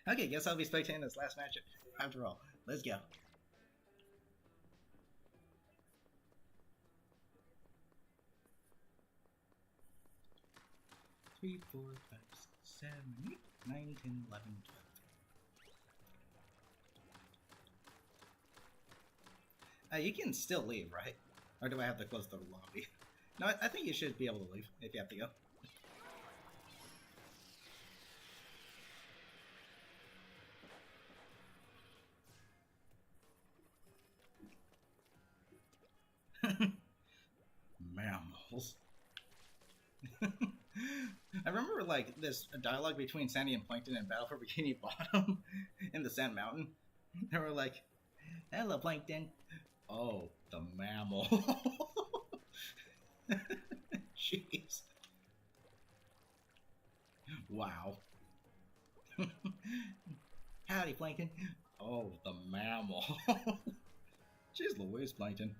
Okay, guess I'll be spectating this last match after all. Let's go. 3, 4, 5, 6, 7, 8, 9, 10, 11, 12. You can still leave, right? Or do I have to close the lobby? No, I think you should be able to leave if you have to go. Mammals. I remember like this dialogue between Sandy and Plankton in Battle for Bikini Bottom in the Sand Mountain. They were like, "Hello, Plankton." Oh, the mammal. Jeez. Wow. Howdy, Plankton. Oh, the mammal. Jeez Louise, Plankton.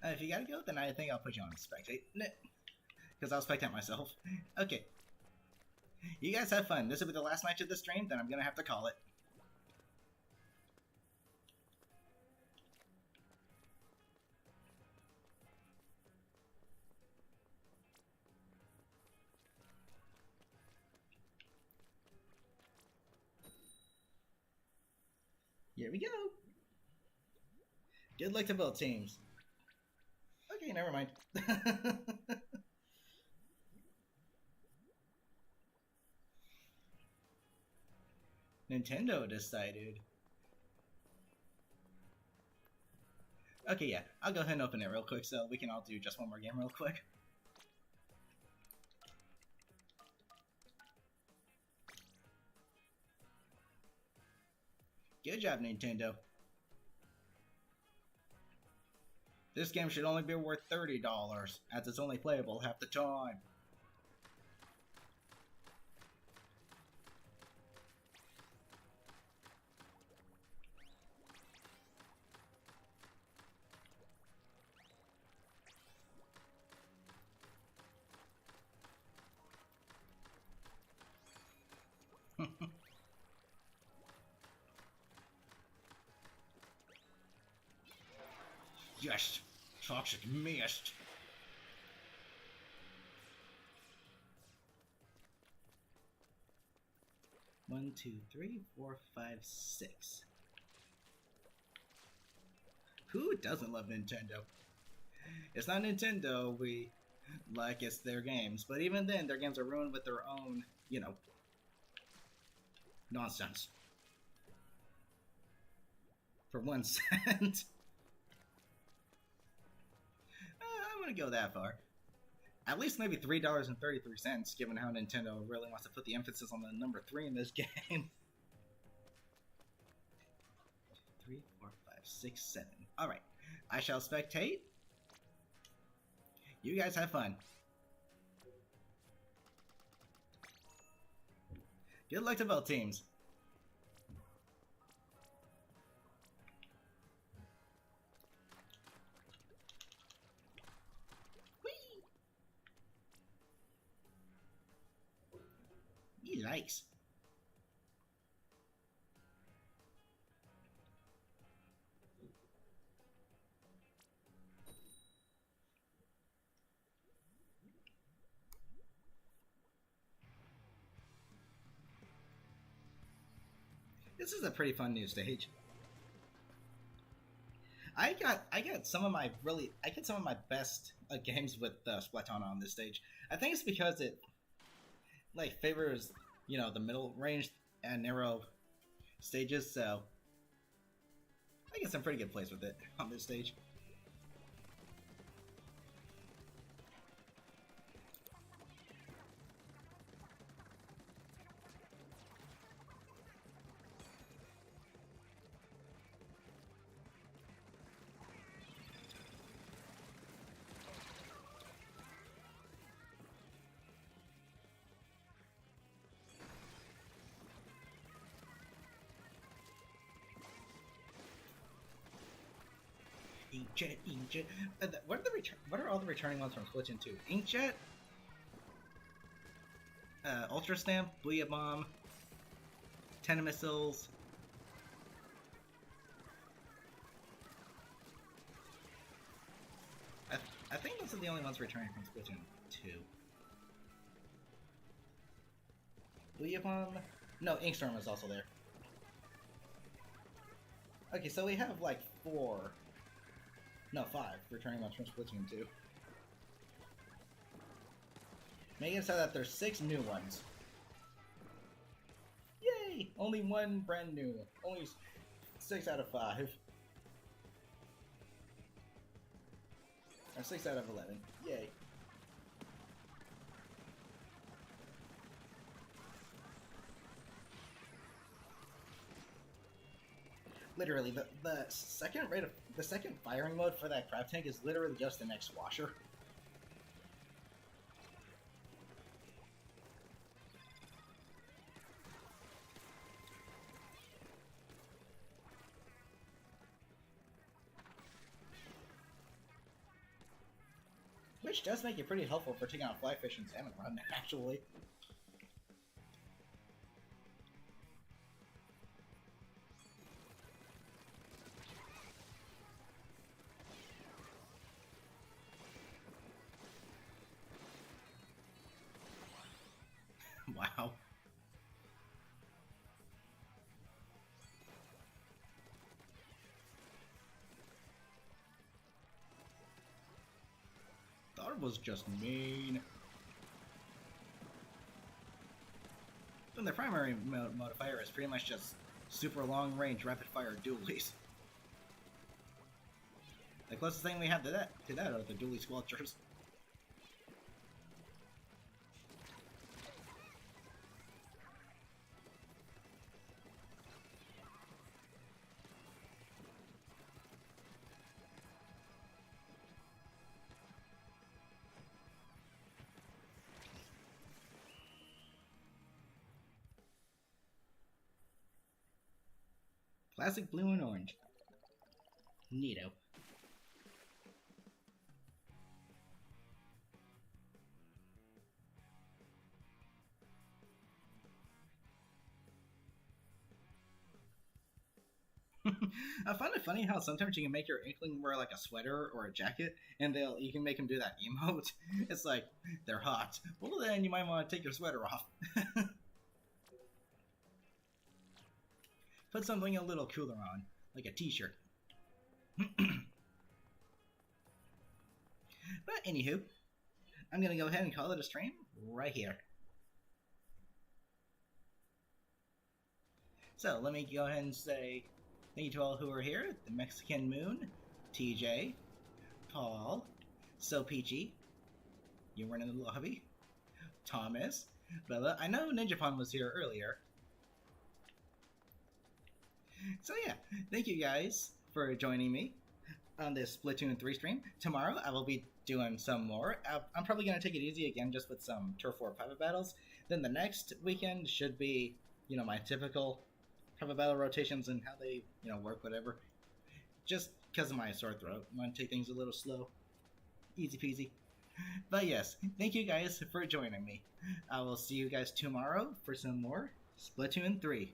If you gotta go, then I think I'll put you on spectate. Because I'll spectate myself. Okay. You guys have fun. This will be the last match of the stream, then I'm gonna have to call it. Here we go. Good luck to both teams. Okay, never mind. Nintendo decided. Okay, yeah, I'll go ahead and open it real quick so we can all do just one more game real quick. Good job, Nintendo. This game should only be worth $30, as it's only playable half the time. Yes! Toxic mist! One, two, three, four, five, six. Who doesn't love Nintendo? It's not Nintendo, we like it's their games, but even then, their games are ruined with their own, you know, nonsense. For 1 cent. I wouldn't go that far. At least maybe $3.33, given how Nintendo really wants to put the emphasis on the number 3 in this game. 3, 4, 5, 6, 7. Alright, I shall spectate. You guys have fun. Good luck to both teams. He likes. This is a pretty fun new stage. I got some of my best games with Splatoon on this stage. I think it's because it like favors, you know, the middle range and narrow stages, so I get some pretty good plays with it on this stage. Inkjet. What are all the returning ones from Splatoon 2? Inkjet, Ultra Stamp, Booyah Bomb, Tenna Missiles. I think those are the only ones returning from Splatoon 2. Booyah Bomb? No, Inkstorm is also there. Okay, so we have like 4. No, 5 returning ones from Splatoon 2. Making it so that there's 6 new ones. Yay! Only 1 brand new. Only 6 out of 5. Or 6 out of 11. Yay. Literally, the second firing mode for that crab tank is literally just the next washer. Which does make it pretty helpful for taking out Flyfish and Salmon Run, actually. Wow. Thought it was just mean. And the primary modifier is pretty much just super long range rapid fire dualies. The closest thing we have to that are the dually squelchers. Classic blue and orange. Neato. I find it funny how sometimes you can make your Inkling wear like a sweater or a jacket, and you can make them do that emote. It's like, they're hot. Well then you might want to take your sweater off. Put something a little cooler on, like a t-shirt. But anywho, I'm gonna go ahead and call it a stream right here. So let me go ahead and say thank you to all who are here. The Mexican Moon, TJ, Paul, So Peachy, you weren't in the lobby, Thomas, Bella. I know Ninjapon was here earlier. So yeah, thank you guys for joining me on this Splatoon 3 stream. Tomorrow I will be doing some more. I'm probably going to take it easy again just with some Turf War private battles. Then the next weekend should be, my typical private battle rotations and how they, work, whatever. Just because of my sore throat. I'm going to take things a little slow. Easy peasy. But yes, thank you guys for joining me. I will see you guys tomorrow for some more Splatoon 3.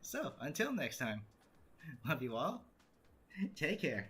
So, until next time, love you all. Take care.